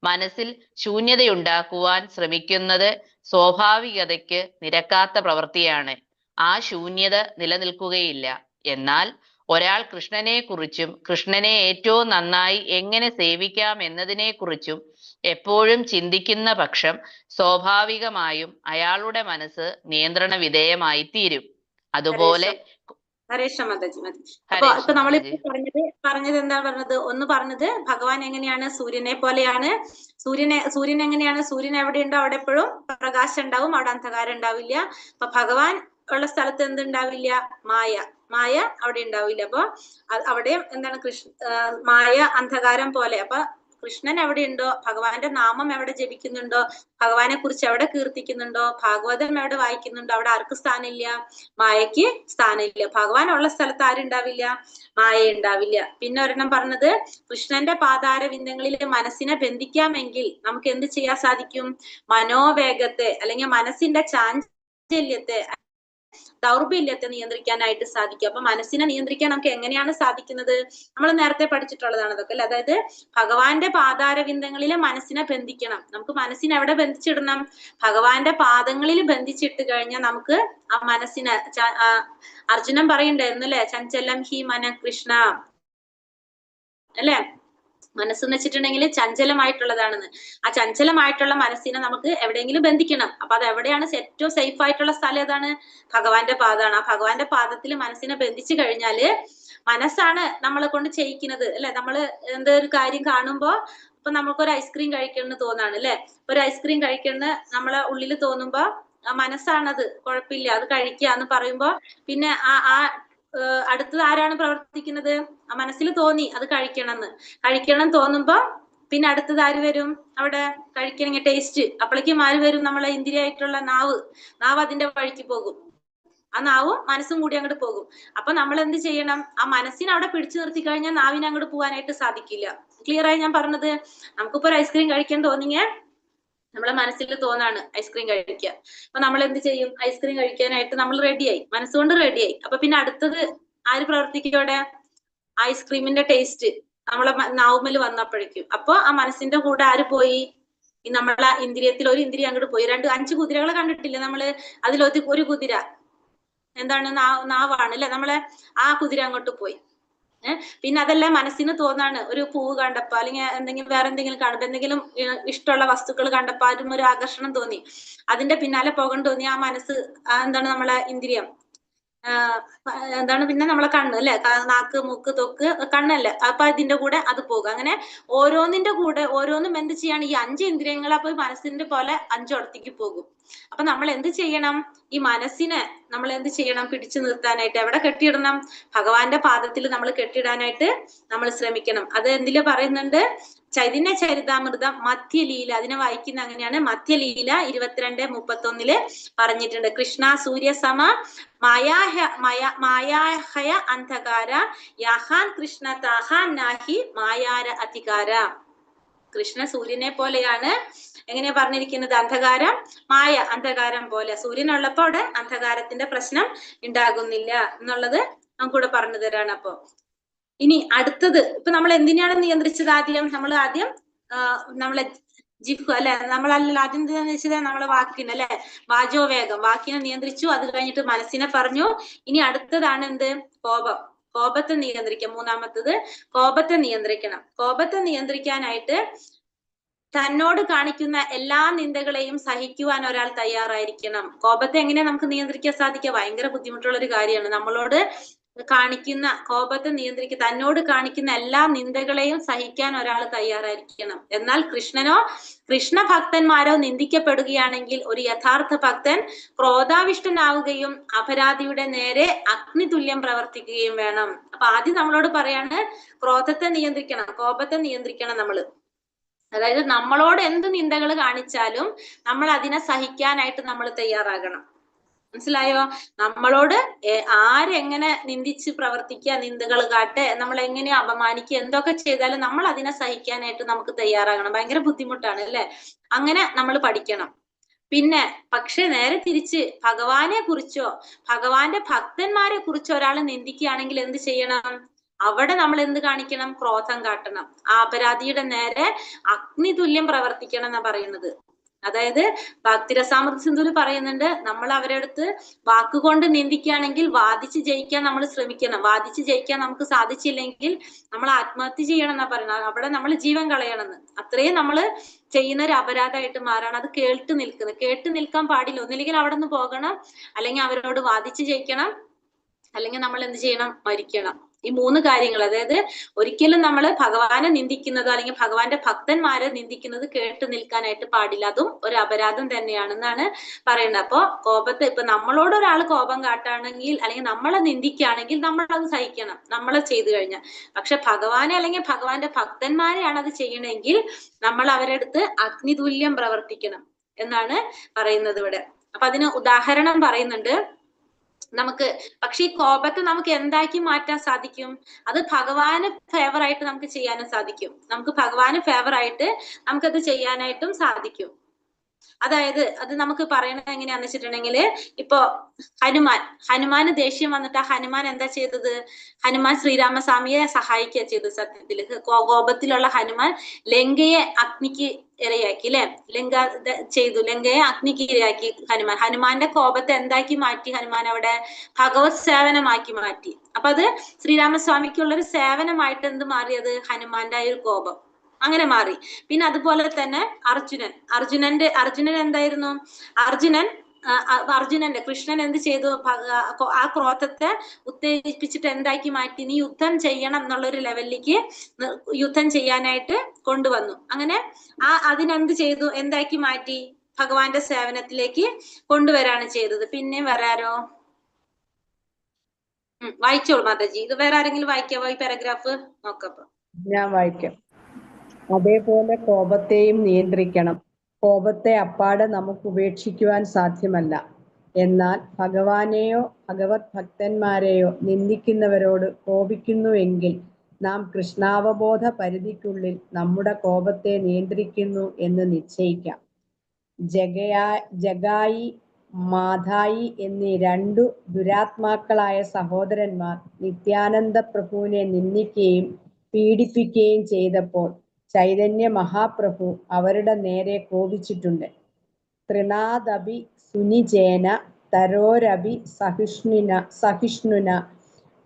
മനസ്സിൽ ശൂന്യതയുണ്ടാക്കുവാൻ ശ്രമിക്കുന്നത് സ്വാഭാവികതയ്ക്ക് നിരക്കാത്ത പ്രവൃത്തിയാണ്. ആ ശൂന്യത നിലനിൽക്കുകയില്ല. എന്നാൽ ഒരാൾ കൃഷ്ണനെ കുറിച്ചും കൃഷ്ണനെ ഏറ്റവും നന്നായി എങ്ങനെ സേവിക്കാം എന്നതിനെ കുറിച്ചും എപ്പോഴും ചിന്തിക്കുന്ന പക്ഷം സ്വാഭാവികമായും അയാളുടെ മനസ്സ് നിയന്ത്രണ വിധേയമായി തീരും. അതുപോലെ അപ്പൊ നമ്മളിപ്പോ പറഞ്ഞത് എന്താ പറഞ്ഞത്? ഒന്ന് പറഞ്ഞത് ഭഗവാൻ എങ്ങനെയാണ്? സൂര്യനെ പോലെയാണ്. സൂര്യൻ എങ്ങനെയാണ്? സൂര്യൻ എവിടെയുണ്ടോ അവിടെ എപ്പോഴും പ്രകാശം ഉണ്ടാവും, അവിടെ അന്ധകാരം ഉണ്ടാവില്ല. അപ്പൊ ഭഗവാൻ ഉള്ള സ്ഥലത്ത് എന്തുണ്ടാവില്ല? മായ അവിടെ ഉണ്ടാവില്ല. അപ്പൊ അവിടെ എന്താണ്? മായ അന്ധകാരം പോലെ. അപ്പൊ കൃഷ്ണൻ എവിടെയുണ്ടോ, ഭഗവാന്റെ നാമം എവിടെ ജപിക്കുന്നുണ്ടോ, ഭഗവാനെ കുറിച്ച് എവിടെ കീർത്തിക്കുന്നുണ്ടോ, ഭാഗവതം എവിടെ വായിക്കുന്നുണ്ടോ, അവിടെ ആർക്ക് സ്ഥാനമില്ല? മായയ്ക്ക് സ്ഥാനമില്ല. ഭഗവാൻ ഉള്ള സ്ഥലത്ത് ആരുണ്ടാവില്ല? മായ ഉണ്ടാവില്ല. പിന്നെ ഒരെണ്ണം പറഞ്ഞത്, കൃഷ്ണന്റെ പാതാരവിന്ദങ്ങളിൽ മനസ്സിനെ ബന്ധിക്കാമെങ്കിൽ നമുക്ക് എന്ത് ചെയ്യാൻ സാധിക്കും? മനോവേഗത്തെ അല്ലെങ്കിൽ മനസ്സിന്റെ ചാഞ്ചല്യത്തെ, ദൗർബല്യത്തെ നിയന്ത്രിക്കാനായിട്ട് സാധിക്കും. അപ്പൊ മനസ്സിനെ നിയന്ത്രിക്കാൻ നമുക്ക് എങ്ങനെയാണ് സാധിക്കുന്നത്? നമ്മൾ നേരത്തെ പഠിച്ചിട്ടുള്ളതാണ് അതൊക്കെ അല്ലെ. അതായത് ഭഗവാന്റെ പാതാരവിന്ദങ്ങളിലെ മനസ്സിനെ ബന്ധിക്കണം. നമുക്ക് മനസ്സിനെ എവിടെ ബന്ധിച്ചിടണം? ഭഗവാന്റെ പാദങ്ങളിൽ ബന്ധിച്ചിട്ട് കഴിഞ്ഞാൽ നമുക്ക് ആ മനസ്സിനെ, അർജുനൻ പറയുണ്ടായിരുന്നു അല്ലെ, ചഞ്ചലം ഹി മന കൃഷ്ണ അല്ലെ. മനസ്സെന്ന് വെച്ചിട്ടുണ്ടെങ്കിൽ ചഞ്ചലമായിട്ടുള്ളതാണെന്ന്. ആ ചഞ്ചലമായിട്ടുള്ള മനസ്സിനെ നമുക്ക് എവിടെയെങ്കിലും ബന്ധിക്കണം. അപ്പൊ അത് എവിടെയാണ് ഏറ്റവും സേഫ് ആയിട്ടുള്ള സ്ഥലം? ഏതാണ്? ഭഗവാന്റെ പാദമാണ്. ആ ഭഗവാന്റെ പാദത്തിൽ മനസ്സിനെ ബന്ധിച്ചു കഴിഞ്ഞാല് മനസ്സാണ് നമ്മളെ കൊണ്ട് ചെയ്യിക്കുന്നത് അല്ലെ. നമ്മള് എന്തൊരു കാര്യം കാണുമ്പോ, ഇപ്പൊ നമുക്കൊരു ഐസ്ക്രീം കഴിക്കണമെന്ന് തോന്നാണ് അല്ലെ. ഒരു ഐസ്ക്രീം കഴിക്കണമെന്ന് നമ്മളെ ഉള്ളിൽ തോന്നുമ്പോ ആ മനസ്സാണത്, കുഴപ്പമില്ല അത് കഴിക്കുക എന്ന് പറയുമ്പോ, പിന്നെ അടുത്തത് ആരാണ് പ്രവർത്തിക്കുന്നത്? ആ മനസ്സിൽ തോന്നി അത് കഴിക്കണം തോന്നുമ്പോ പിന്നെ അടുത്തത് ആര് വരും? അവിടെ കഴിക്കണമെങ്കിൽ ടേസ്റ്റ്. അപ്പോഴേക്കും ആര് വരും? നമ്മളെ ഇന്ദ്രിയായിട്ടുള്ള നാവ് അതിന്റെ വഴിക്ക് പോകും. ആ നാവും മനസ്സും കൂടി അങ്ങോട്ട് പോകും. അപ്പൊ നമ്മൾ എന്ത് ചെയ്യണം? ആ മനസ്സിനെ അവിടെ പിടിച്ചു നിർത്തി കഴിഞ്ഞാൽ നാവിനെ അങ്ങോട്ട് പോകാനായിട്ട് സാധിക്കില്ല. ക്ലിയർ ആയി ഞാൻ പറഞ്ഞത്? നമുക്കിപ്പോ ഒരു ഐസ്ക്രീം കഴിക്കാൻ തോന്നിയേ നമ്മളെ മനസ്സിൽ തോന്നാണ് ഐസ്ക്രീം കഴിക്കുക. അപ്പൊ നമ്മൾ എന്ത് ചെയ്യും? ഐസ്ക്രീം കഴിക്കാനായിട്ട് നമ്മൾ റെഡിയായി, മനസ്സുകൊണ്ട് റെഡിയായി. അപ്പൊ പിന്നെ അടുത്തത് ആര് പ്രവർത്തിക്കും അവിടെ? ഐസ്ക്രീമിന്റെ ടേസ്റ്റ് നമ്മളെ നാവുമ്മൽ വന്നപ്പോഴേക്കും. അപ്പൊ ആ മനസ്സിന്റെ കൂടെ ആര് പോയി? ഈ നമ്മളെ ഇന്ദ്രിയത്തിൽ ഒരു ഇന്ദ്രിയം അങ്ങോട്ട് പോയി. 5 കുതിരകളെ കണ്ടിട്ടില്ലേ നമ്മള്? ഒരു കുതിര എന്താണ്? നാവാണ് അല്ലെ. നമ്മളെ ആ കുതിര അങ്ങോട്ട് പോയി. പിന്നെ അതല്ല, മനസ്സിന് തോന്നാണ് ഒരു പൂവ് കണ്ടപ്പോ അല്ലെങ്കിൽ എന്തെങ്കിലും വേറെ എന്തെങ്കിലും കാണുമ്പോ, എന്തെങ്കിലും ഇഷ്ടമുള്ള വസ്തുക്കൾ കണ്ടപ്പോ ആരും ഒരു ആകർഷണം തോന്നി, അതിന്റെ പിന്നാലെ പോകാൻ തോന്നി ആ മനസ്സ്, എന്താണ് നമ്മളെ ഇന്ദ്രിയം, എന്താണ് പിന്നെ നമ്മളെ കണ്ണ് അല്ലെ, നാക്ക് മൂക്ക് തൊക്ക് കണ്ണല്ലേ, അപ്പൊ ഇതിന്റെ കൂടെ അത് പോകും. അങ്ങനെ ഓരോന്നിന്റെ കൂടെ ഓരോന്നും എന്ത് ചെയ്യാണ്? ഈ 5 ഇന്ദ്രിയങ്ങൾ അപ്പൊ മനസ്സിന്റെ പോലെ 5 ഇടത്തേക്ക് പോകും. അപ്പൊ നമ്മൾ എന്ത് ചെയ്യണം? ഈ മനസ്സിനെ നമ്മൾ എന്ത് ചെയ്യണം? പിടിച്ചു നിർത്താനായിട്ട് എവിടെ കെട്ടിയിടണം? ഭഗവാന്റെ പാദത്തിൽ നമ്മൾ കെട്ടിയിടാനായിട്ട് നമ്മൾ ശ്രമിക്കണം. അത് എന്തില് പറയുന്നുണ്ട്? ചൈതന്യ ചരിതാമൃതം മധ്യലീല, അതിനെ വായിക്കുന്ന അങ്ങനെയാണ്. മധ്യലീല 22:31 പറഞ്ഞിട്ടുണ്ട്. കൃഷ്ണ സൂര്യ സമ മായാഹയ അന്ധകാര യാഹാൻ കൃഷ്ണ താഹാൻ നാഹി മായാര അധികാര. കൃഷ്ണ സൂര്യനെ പോലെയാണ്. എങ്ങനെയാ പറഞ്ഞിരിക്കുന്നത്? അന്ധകാരം അന്ധകാരം പോലെ. സൂര്യനുള്ളപ്പോ അവിടെ അന്ധകാരത്തിന്റെ പ്രശ്നം ഉണ്ടാകുന്നില്ല എന്നുള്ളത് നമുക്കിവിടെ പറഞ്ഞു തരാണ്. അപ്പൊ ഇനി അടുത്തത്, ഇപ്പൊ നമ്മൾ എന്തിനാണ് നിയന്ത്രിച്ചത്? ആദ്യം നമ്മളെ ജിഹ്വ അല്ലെ, നമ്മളല്ല ആദ്യം വെച്ചത് നമ്മളെ വാക്കിന് അല്ലെ, വാചോവേഗം, വാക്കിനെ നിയന്ത്രിച്ചു. അത് കഴിഞ്ഞിട്ട് മനസ്സിനെ പറഞ്ഞു. ഇനി അടുത്തതാണ് എന്ത്? കോപം. കോപത്തെ നിയന്ത്രിക്കുക. മൂന്നാമത്തത് കോപത്തെ നിയന്ത്രിക്കണം. കോപത്തെ നിയന്ത്രിക്കാനായിട്ട് തന്നോട് കാണിക്കുന്ന എല്ലാ നിന്ദകളെയും സഹിക്കുവാൻ ഒരാൾ തയ്യാറായിരിക്കണം. കോപത്തെ എങ്ങനെ നമുക്ക് നിയന്ത്രിക്കാൻ സാധിക്കുക? ഭയങ്കര ബുദ്ധിമുട്ടുള്ള ഒരു കാര്യമാണ്. നമ്മളോട് കാണിക്കുന്ന കോപത്തെ നിയന്ത്രിക്കുക, തന്നോട് കാണിക്കുന്ന എല്ലാ നിന്ദകളെയും സഹിക്കാൻ ഒരാൾ തയ്യാറായിരിക്കണം. എന്നാൽ കൃഷ്ണ ഭക്തന്മാരോ നിന്ദിക്കപ്പെടുകയാണെങ്കിൽ ഒരു യഥാർത്ഥ ഭക്തൻ ക്രോധാവിഷ്ടനാവുകയും അപരാധിയുടെ നേരെ അഗ്നിതുല്യം പ്രവർത്തിക്കുകയും വേണം. അപ്പൊ ആദ്യം നമ്മളോട് പറയാണ് ക്രോധത്തെ നിയന്ത്രിക്കണം, കോപത്തെ നിയന്ത്രിക്കണം നമ്മള്. അതായത് നമ്മളോട് എന്ത് നിന്ദകൾ കാണിച്ചാലും നമ്മൾ അതിനെ സഹിക്കാനായിട്ട് നമ്മൾ തയ്യാറാകണം. മനസ്സിലായോ? നമ്മളോട് ആരെങ്ങനെ നിന്ദിച്ച് പ്രവർത്തിക്കുക, നിന്ദകൾ കാട്ടെ, നമ്മൾ എങ്ങനെ അപമാനിക്കുക, എന്തൊക്കെ ചെയ്താലും നമ്മൾ അതിനെ സഹിക്കാനായിട്ട് നമുക്ക് തയ്യാറാകണം. ഭയങ്കര ബുദ്ധിമുട്ടാണ് അല്ലെ? അങ്ങനെ നമ്മൾ പഠിക്കണം. പിന്നെ പക്ഷെ നേരെ തിരിച്ച് ഭഗവാനെ കുറിച്ചോ ഭഗവാന്റെ ഭക്തന്മാരെ കുറിച്ചോ ഒരാൾ നിന്ദിക്കുകയാണെങ്കിൽ എന്ത് ചെയ്യണം? അവിടെ നമ്മൾ എന്ത് കാണിക്കണം? ക്രോധം കാട്ടണം. ആ അപരാധിയുടെ നേരെ അഗ്നിതുല്യം പ്രവർത്തിക്കണം എന്നാ പറയുന്നത്. അതായത് ഭക്തിരസാമൃത സിന്ധുവിൽ പറയുന്നുണ്ട്, നമ്മൾ അവരുടെ അടുത്ത് വാക്കുകൊണ്ട് നിന്ദിക്കുകയാണെങ്കിൽ വാദിച്ച് ജയിക്കാൻ നമ്മൾ ശ്രമിക്കണം. വാദിച്ച് ജയിക്കാൻ നമുക്ക് സാധിച്ചില്ലെങ്കിൽ നമ്മൾ ആത്മഹത്യ ചെയ്യണം എന്നാ പറയുന്നത്. അവിടെ നമ്മൾ ജീവൻ കളയണമെന്ന്. അത്രയും നമ്മൾ ചെയ്യുന്ന ഒരു അപരാധമായിട്ട് മാറാണ്. അത് കേട്ട് നിൽക്കാൻ പാടില്ല. ഒന്നില്ലെങ്കിൽ അവിടെ നിന്ന് പോകണം, അല്ലെങ്കിൽ അവരോട് വാദിച്ച് ജയിക്കണം, അല്ലെങ്കിൽ നമ്മൾ എന്ത് ചെയ്യണം? മരിക്കണം. ഈ 3 കാര്യങ്ങൾ. അതായത് ഒരിക്കലും നമ്മൾ ഭഗവാനെ നിന്ദിക്കുന്നതോ അല്ലെങ്കിൽ ഭഗവാന്റെ ഭക്തന്മാരെ നിന്ദിക്കുന്നത് കേട്ട് നിൽക്കാനായിട്ട് പാടില്ല. അതും ഒരു അപരാധം തന്നെയാണെന്നാണ് പറയുന്നത്. അപ്പോ കോപത്തെ ഇപ്പൊ നമ്മളോട് ഒരാൾ കോപം കാട്ടുകയാണെങ്കിൽ അല്ലെങ്കിൽ നമ്മളെ നിന്ദിക്കുകയാണെങ്കിൽ നമ്മൾ അത് സഹിക്കണം, നമ്മളെ ചെയ്തു കഴിഞ്ഞാൽ. പക്ഷെ ഭഗവാനെ അല്ലെങ്കിൽ ഭഗവാന്റെ ഭക്തന്മാരെയാണ് അത് ചെയ്യണമെങ്കിൽ നമ്മൾ അവരുടെ അടുത്ത് അഗ്നിതുല്യം പ്രവർത്തിക്കണം എന്നാണ് പറയുന്നത് ഇവിടെ. അപ്പൊ അതിന് ഉദാഹരണം പറയുന്നുണ്ട് നമുക്ക്. പക്ഷെ ഈ കോപത്തെ നമുക്ക് എന്താക്കി മാറ്റാൻ സാധിക്കും? അത് ഭഗവാന് ഫേവറായിട്ട് നമുക്ക് ചെയ്യാനും സാധിക്കും. നമുക്ക് ഭഗവാന് ഫേവറായിട്ട് നമുക്കത് ചെയ്യാനായിട്ടും സാധിക്കും. അതായത് അത് നമുക്ക് പറയണത് എങ്ങനെയാന്ന് വെച്ചിട്ടുണ്ടെങ്കിൽ, ഇപ്പൊ ഹനുമാന് ദേഷ്യം വന്നിട്ട് ആ ഹനുമാൻ എന്താ ചെയ്തത്? ഹനുമാൻ ശ്രീരാമസ്വാമിയെ സഹായിക്കുക ചെയ്തത്. സത്യത്തില് കോപത്തിലുള്ള ഹനുമാൻ ലങ്കയെ അഗ്നിക്ക് ഇരയാക്കി അല്ലെ? ലങ്കയെ അഗ്നിക്ക് ഇരയാക്കി ഹനുമാന്റെ കോപത്തെ എന്താക്കി മാറ്റി? ഹനുമാൻ അവിടെ ഭഗവത് സേവനമാക്കി മാറ്റി. അപ്പൊ അത് ശ്രീരാമസ്വാമിക്കുള്ള ഒരു സേവനമായിട്ട് എന്ത് മാറിയത്? ഹനുമാന്റെ ആ ഒരു കോപം അങ്ങനെ മാറി. പിന്നെ അതുപോലെ തന്നെ അർജുനൻ എന്തായിരുന്നു? അർജുനന്റെ കൃഷ്ണൻ എന്ത് ചെയ്തു? ആ ക്രോധത്തെ ഉത്തേജിപ്പിച്ചിട്ട് എന്താക്കി മാറ്റി? നീ യുദ്ധം ചെയ്യണം എന്നുള്ളൊരു ലെവലിലേക്ക് യുദ്ധം ചെയ്യാനായിട്ട് കൊണ്ടുവന്നു. അങ്ങനെ അതിനെന്ത് ചെയ്തു? എന്താക്കി മാറ്റി? ഭഗവാന്റെ സേവനത്തിലേക്ക് കൊണ്ടുവരാണ് ചെയ്തത്. പിന്നെ വരാരോ? വായിച്ചോളൂ മാതാജി. ഇത് വേറെ ആരെങ്കിലും വായിക്കാവോ ഈ പാരഗ്രാഫ്? നോക്കപ്പോ ഞാൻ വായിക്കാം. അതേപോലെ കോപത്തെയും നിയന്ത്രിക്കണം. കോപത്തെ അപ്പാടെ നമുക്ക് ഉപേക്ഷിക്കുവാൻ സാധ്യമല്ല. എന്നാൽ ഭഗവാനെയോ ഭഗവത് ഭക്തന്മാരെയോ നിന്ദിക്കുന്നവരോട് കോപിക്കുന്നുവെങ്കിൽ നാം കൃഷ്ണാവബോധ പരിധിക്കുള്ളിൽ നമ്മുടെ കോപത്തെ നിയന്ത്രിക്കുന്നു എന്ന് നിശ്ചയിക്കാം. ജഗായി മാധായി എന്നീ 2 ദുരാത്മാക്കളായ സഹോദരന്മാർ നിത്യാനന്ദ പ്രഭുവിനെ നിന്ദിക്കുകയും പീഡിപ്പിക്കുകയും ചെയ്തപ്പോൾ ചൈതന്യ മഹാപ്രഭു അവരുടെ നേരെ കോപിച്ചിട്ടുണ്ട്. തൃണാദപി സുനിജേന തരോരപി സഹിഷ്ണുന.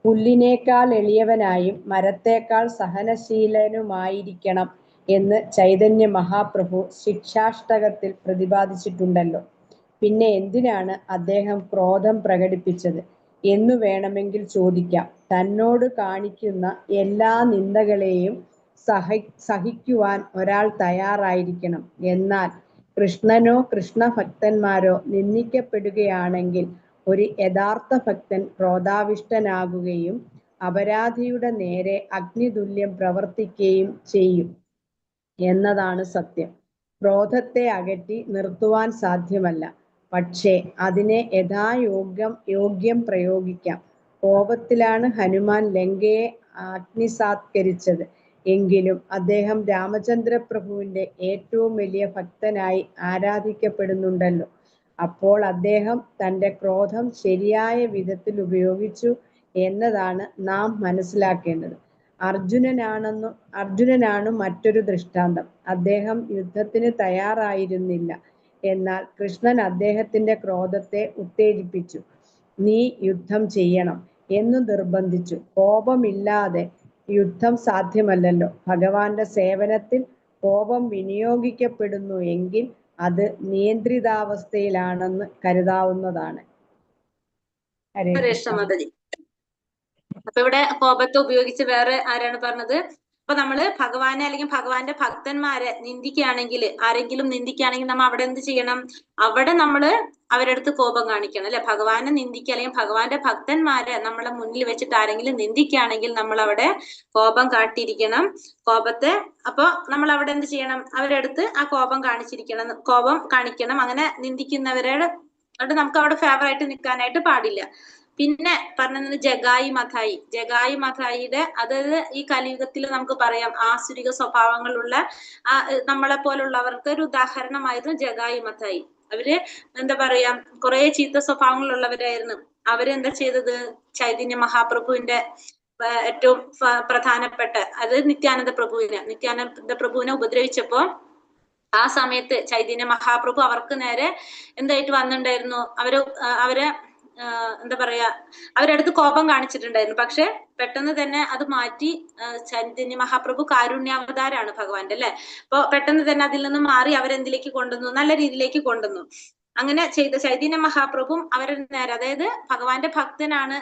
പുല്ലിനേക്കാൾ എളിയവനായും മരത്തേക്കാൾ സഹനശീലനുമായിരിക്കണം എന്ന് ചൈതന്യ മഹാപ്രഭു ശിക്ഷാഷ്ടകത്തിൽ പ്രതിപാദിച്ചിട്ടുണ്ടല്ലോ. പിന്നെ എന്തിനാണ് അദ്ദേഹം ക്രോധം പ്രകടിപ്പിച്ചത് എന്നു വേണമെങ്കിൽ ചോദിക്കാം. തന്നോട് കാണിക്കുന്ന എല്ലാ നിന്ദകളെയും സഹിക്കുവാൻ ഒരാൾ തയ്യാറായിരിക്കണം. എന്നാൽ കൃഷ്ണനോ കൃഷ്ണഭക്തന്മാരോ നിന്ദിക്കപ്പെടുകയാണെങ്കിൽ ഒരു യഥാർത്ഥ ഭക്തൻ ക്രോധാവിഷ്ടനാകുകയും അപരാധിയുടെ നേരെ അഗ്നിതുല്യം പ്രവർത്തിക്കുകയും ചെയ്യും എന്നതാണ് സത്യം. ക്രോധത്തെ അകറ്റി നിർത്തുവാൻ സാധ്യമല്ല, പക്ഷേ അതിനെ യോഗ്യം പ്രയോഗിക്കാം. കോപത്തിലാണ് ഹനുമാൻ ലങ്കയെ അഗ്നിസാത്കരിച്ചത് എങ്കിലും അദ്ദേഹം രാമചന്ദ്ര പ്രഭുവിന്റെ ഏറ്റവും വലിയ ഭക്തനായി ആരാധിക്കപ്പെടുന്നുണ്ടല്ലോ. അപ്പോൾ അദ്ദേഹം തന്റെ ക്രോധം ശരിയായ വിധത്തിൽ ഉപയോഗിച്ചു എന്നതാണ് നാം മനസ്സിലാക്കേണ്ടത്. അർജുനനാണ് മറ്റൊരു ദൃഷ്ടാന്തം. അദ്ദേഹം യുദ്ധത്തിന് തയ്യാറായിരുന്നില്ല. എന്നാൽ കൃഷ്ണൻ അദ്ദേഹത്തിന്റെ ക്രോധത്തെ ഉത്തേജിപ്പിച്ചു. നീ യുദ്ധം ചെയ്യണം എന്ന് നിർബന്ധിച്ചു. കോപമില്ലാതെ യുദ്ധം സാധ്യമല്ലല്ലോ. ഭഗവാന്റെ സേവനത്തിൽ കോപം വിനിയോഗിക്കപ്പെടുന്നു എങ്കിൽ അത് നിയന്ത്രിതാവസ്ഥയിലാണെന്ന് കരുതാവുന്നതാണ്. ഹരേ കൃഷ്ണ. അപ്പൊ ഇവിടെ കോപത്തെ ഉപയോഗിച്ച് വേറെ ആരാണ് പറഞ്ഞത്? അപ്പൊ നമ്മള് ഭഗവാനെ അല്ലെങ്കിൽ ഭഗവാന്റെ ഭക്തന്മാരെ നിന്ദിക്കുകയാണെങ്കിൽ, ആരെങ്കിലും നിന്ദിക്കുകയാണെങ്കിൽ നമ്മൾ അവിടെ എന്ത് ചെയ്യണം? അവിടെ നമ്മള് അവരുടെ അടുത്ത് കോപം കാണിക്കണം അല്ലെ. ഭഗവാനെ നിന്ദിക്കുക അല്ലെങ്കിൽ ഭഗവാന്റെ ഭക്തന്മാരെ നമ്മളെ മുന്നിൽ വെച്ചിട്ട് ആരെങ്കിലും നിന്ദിക്കുകയാണെങ്കിൽ നമ്മൾ അവിടെ കോപം കാട്ടിയിരിക്കണം. കോപത്തെ അപ്പൊ നമ്മൾ അവിടെ എന്ത് ചെയ്യണം? അവരുടെ അടുത്ത് ആ കോപം കാണിക്കണം. അങ്ങനെ നിന്ദിക്കുന്നവരോട് നമുക്ക് അവിടെ ഫേവറായിട്ട് നിൽക്കാനായിട്ട് പാടില്ല. പിന്നെ പറഞ്ഞത് ജഗായി മഥായിയുടെ, അതായത് ഈ കലിയുഗത്തിൽ നമുക്ക് പറയാം ആസുരിക സ്വഭാവങ്ങളുള്ള നമ്മളെ പോലുള്ളവർക്ക് ഒരു ഉദാഹരണമായിരുന്നു ജഗായി മഥായി. അവര് എന്താ പറയാ, കുറെ ചീത്ത സ്വഭാവങ്ങളുള്ളവരായിരുന്നു. അവരെന്താ ചെയ്തത്? ചൈതന്യ മഹാപ്രഭുവിന്റെ ഏറ്റവും പ്രധാനപ്പെട്ട, അത് നിത്യാനന്ദ പ്രഭുവിനെ ഉപദ്രവിച്ചപ്പോ ആ സമയത്ത് ചൈതന്യ മഹാപ്രഭു അവർക്ക് നേരെ എന്തായിട്ട് വന്നിട്ടുണ്ടായിരുന്നു? അവരെ എന്താ പറയാ, അവരുടെ അടുത്ത് കോപം കാണിച്ചിട്ടുണ്ടായിരുന്നു. പക്ഷെ പെട്ടെന്ന് തന്നെ അത് മാറ്റി. ചൈതന്യ മഹാപ്രഭു കാരുണ്യാവതാരാണ് ഭഗവാന്റെ അല്ലെ. അപ്പൊ പെട്ടെന്ന് തന്നെ അതിൽ നിന്ന് മാറി അവരെന്തിലേക്ക് കൊണ്ടുവന്നു? നല്ല രീതിയിലേക്ക് കൊണ്ടുവന്നു. അങ്ങനെ ചെയ്ത ചൈതന്യ മഹാപ്രഭുവും അവരുടെ നേരെ, അതായത് ഭഗവാന്റെ ഭക്തനാണ്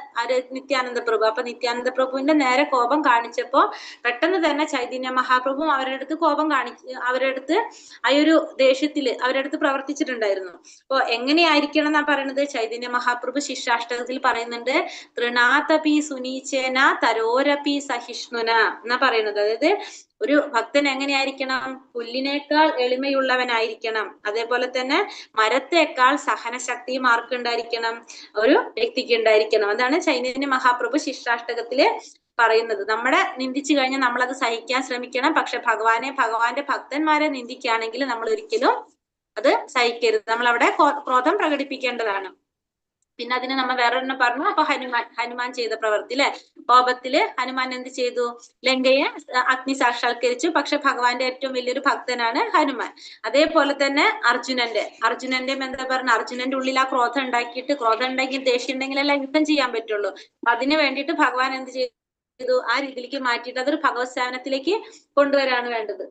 നിത്യാനന്ദ പ്രഭു. അപ്പൊ നിത്യാനന്ദ പ്രഭുവിന്റെ നേരെ കോപം കാണിച്ചപ്പോ പെട്ടെന്ന് തന്നെ ചൈതന്യ മഹാപ്രഭു അവരുടെ അടുത്ത് കോപം അവരുടെ അടുത്ത് ആ ഒരു ദേഷ്യത്തില് അവരുടെ അടുത്ത് പ്രവർത്തിച്ചിട്ടുണ്ടായിരുന്നു. അപ്പൊ എങ്ങനെയായിരിക്കണം എന്നാ പറയുന്നത്? ചൈതന്യ മഹാപ്രഭു ശിഷ്യാഷ്ടകത്തിൽ പറയുന്നുണ്ട്, തൃണാതപി സുനീചേന തരോരപി സഹിഷ്ണുന എന്നാ പറയുന്നത്. അതായത് ഒരു ഭക്തൻ എങ്ങനെയായിരിക്കണം? പുല്ലിനേക്കാൾ എളിമയുള്ളവനായിരിക്കണം. അതേപോലെ തന്നെ മരത്തേക്കാൾ സഹനശക്തിയും ആർക്കുണ്ടായിരിക്കണം? ഒരു വ്യക്തിക്ക് ഉണ്ടായിരിക്കണം. അതാണ് ചൈതന്യ മഹാപ്രഭു ശിഷ്യാഷ്ടകത്തില് പറയുന്നത്. നമ്മളെ നിന്ദിച്ചു കഴിഞ്ഞാൽ നമ്മളത് സഹിക്കാൻ ശ്രമിക്കണം. പക്ഷെ ഭഗവാന്റെ ഭക്തന്മാരെ നിന്ദിക്കുകയാണെങ്കിൽ നമ്മൾ ഒരിക്കലും അത് സഹിക്കരുത്. നമ്മൾ അവിടെ ക്രോധം പ്രകടിപ്പിക്കേണ്ടതാണ്. പിന്നെ അതിന് നമ്മൾ വേറൊരെണ്ണം പറഞ്ഞു. അപ്പൊ ഹനുമാൻ ചെയ്ത പ്രവൃത്തി അല്ലെ. കോപത്തില് ഹനുമാൻ എന്ത് ചെയ്തു? ലങ്കയെ അഗ്നി സാക്ഷാത്കരിച്ചു. പക്ഷെ ഭഗവാന്റെ ഏറ്റവും വലിയൊരു ഭക്തനാണ് ഹനുമാൻ. അതേപോലെ തന്നെ അർജുനന്റെ എന്താ പറഞ്ഞ, അർജുനന്റെ ഉള്ളിൽ ആ ക്രോധം ഉണ്ടാക്കി ദേഷ്യം ഉണ്ടെങ്കിലല്ല യുദ്ധം ചെയ്യാൻ പറ്റുള്ളൂ. അതിന് വേണ്ടിയിട്ട് ഭഗവാൻ എന്ത് ചെയ്തു? ആ രീതിയിലേക്ക് മാറ്റിയിട്ട് അതൊരു ഭഗവത് സേവനത്തിലേക്ക് കൊണ്ടുവരാണ് വേണ്ടത്.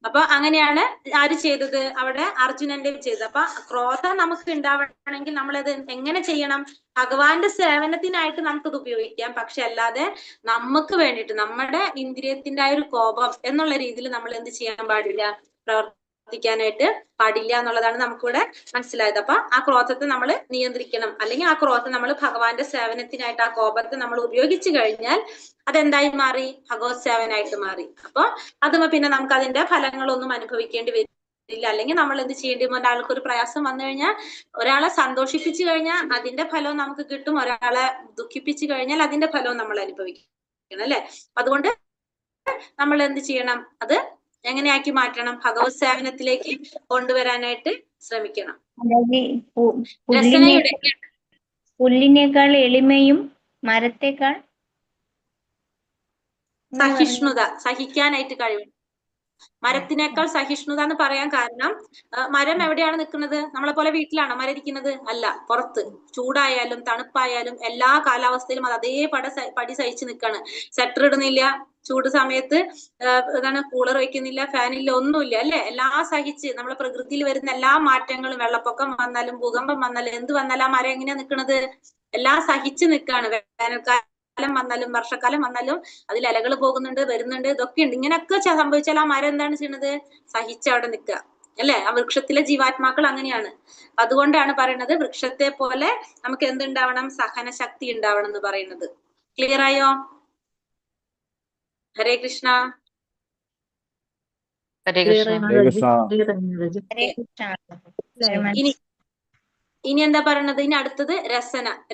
അപ്പൊ അങ്ങനെയാണ് ആര് ചെയ്തത്? അവിടെ അർജുനന്റെ ചെയ്തത്. അപ്പൊ ക്രോധം നമുക്ക് ഉണ്ടാവണമെങ്കിൽ നമ്മളത് എങ്ങനെ ചെയ്യണം? ഭഗവാന്റെ സേവനത്തിനായിട്ട് നമുക്കത് ഉപയോഗിക്കാം. പക്ഷെ അല്ലാതെ നമുക്ക് വേണ്ടിയിട്ട് നമ്മുടെ ഇന്ദ്രിയത്തിന്റെ ആ ഒരു കോപം എന്നുള്ള രീതിയിൽ നമ്മൾ എന്ത് ചെയ്യാൻ പാടില്ല? പ്രവർത്തിക്കാനായിട്ട് പാടില്ല എന്നുള്ളതാണ് നമുക്കിവിടെ മനസ്സിലായത്. അപ്പൊ ആ ക്രോധത്തെ നമ്മൾ നിയന്ത്രിക്കണം. അല്ലെങ്കിൽ ആ ക്രോധം നമ്മൾ ഭഗവാന്റെ സേവനത്തിനായിട്ട് ആ കോപത്തെ നമ്മൾ ഉപയോഗിച്ചു കഴിഞ്ഞാൽ അതെന്തായി മാറി? ഭഗവത് സേവനായിട്ട് മാറി. അപ്പൊ അതുമ്പോ പിന്നെ നമുക്ക് അതിന്റെ ഫലങ്ങളൊന്നും അനുഭവിക്കേണ്ടി വരില്ല. അല്ലെങ്കിൽ നമ്മൾ എന്ത് ചെയ്യേണ്ടി വരും? ഒരാൾക്ക് ഒരു പ്രയാസം വന്നു കഴിഞ്ഞാൽ, ഒരാളെ സന്തോഷിപ്പിച്ചു കഴിഞ്ഞാൽ അതിന്റെ ഫലവും നമുക്ക് കിട്ടും. ഒരാളെ ദുഃഖിപ്പിച്ചു കഴിഞ്ഞാൽ അതിന്റെ ഫലവും നമ്മൾ അനുഭവിക്കണം അല്ലെ. അതുകൊണ്ട് നമ്മൾ എന്ത് ചെയ്യണം? അത് എങ്ങനെയാക്കി മാറ്റണം? ഭഗവത് സേവനത്തിലേക്ക് കൊണ്ടുവരാനായിട്ട് ശ്രമിക്കണം. പുല്ലിനേക്കാൾ എളിമയും മരത്തേക്കാൾ സഹിഷ്ണുത, സഹിക്കാനായിട്ട് കഴിവ്. മരത്തിനേക്കാൾ സഹിഷ്ണുത എന്ന് പറയാൻ കാരണം, മരം എവിടെയാണ് നിൽക്കുന്നത്? നമ്മളെ പോലെ വീട്ടിലാണോ മരം ഇരിക്കുന്നത്? അല്ല, പുറത്ത്. ചൂടായാലും തണുപ്പായാലും എല്ലാ കാലാവസ്ഥയിലും അത് അതേ പടി സഹിച്ച് നിൽക്കാണ്. സ്വെറ്റർ ഇടുന്നില്ല, ചൂട് സമയത്ത് കൂളർ വയ്ക്കുന്നില്ല, ഫാനില്ല, ഒന്നുമില്ല അല്ലെ. എല്ലാം സഹിച്ച് നമ്മളെ പ്രകൃതിയിൽ വരുന്ന എല്ലാ മാറ്റങ്ങളും, വെള്ളപ്പൊക്കം വന്നാലും ഭൂകമ്പം വന്നാലും എന്ത് വന്നാലും ആ മരം എങ്ങനെയാ നിൽക്കുന്നത്? എല്ലാം സഹിച്ച് നിൽക്കാണ്. വേനൽക്കാലം വന്നാലും വർഷക്കാലം വന്നാലും അതിൽ ഇലകൾ പോകുന്നുണ്ട്, വരുന്നുണ്ട്, ഇതൊക്കെ ഉണ്ട്. ഇങ്ങനെയൊക്കെ സംഭവിച്ചാൽ ആ മരം എന്താണ് ചെയ്യുന്നത്? സഹിച്ച് അവിടെ നിൽക്കുക അല്ലെ. ആ വൃക്ഷത്തിലെ ജീവാത്മാക്കൾ അങ്ങനെയാണ്. അതുകൊണ്ടാണ് പറയുന്നത് വൃക്ഷത്തെ പോലെ നമുക്ക് എന്തുണ്ടാവണം? സഹനശക്തി ഉണ്ടാവണം എന്ന് പറയുന്നത്. ക്ലിയർ ആയോ? ഹരേ കൃഷ്ണ. ഹരേ കൃഷ്ണ. ഇനി എന്താ പറയുന്നത്? ഇനി അടുത്തത്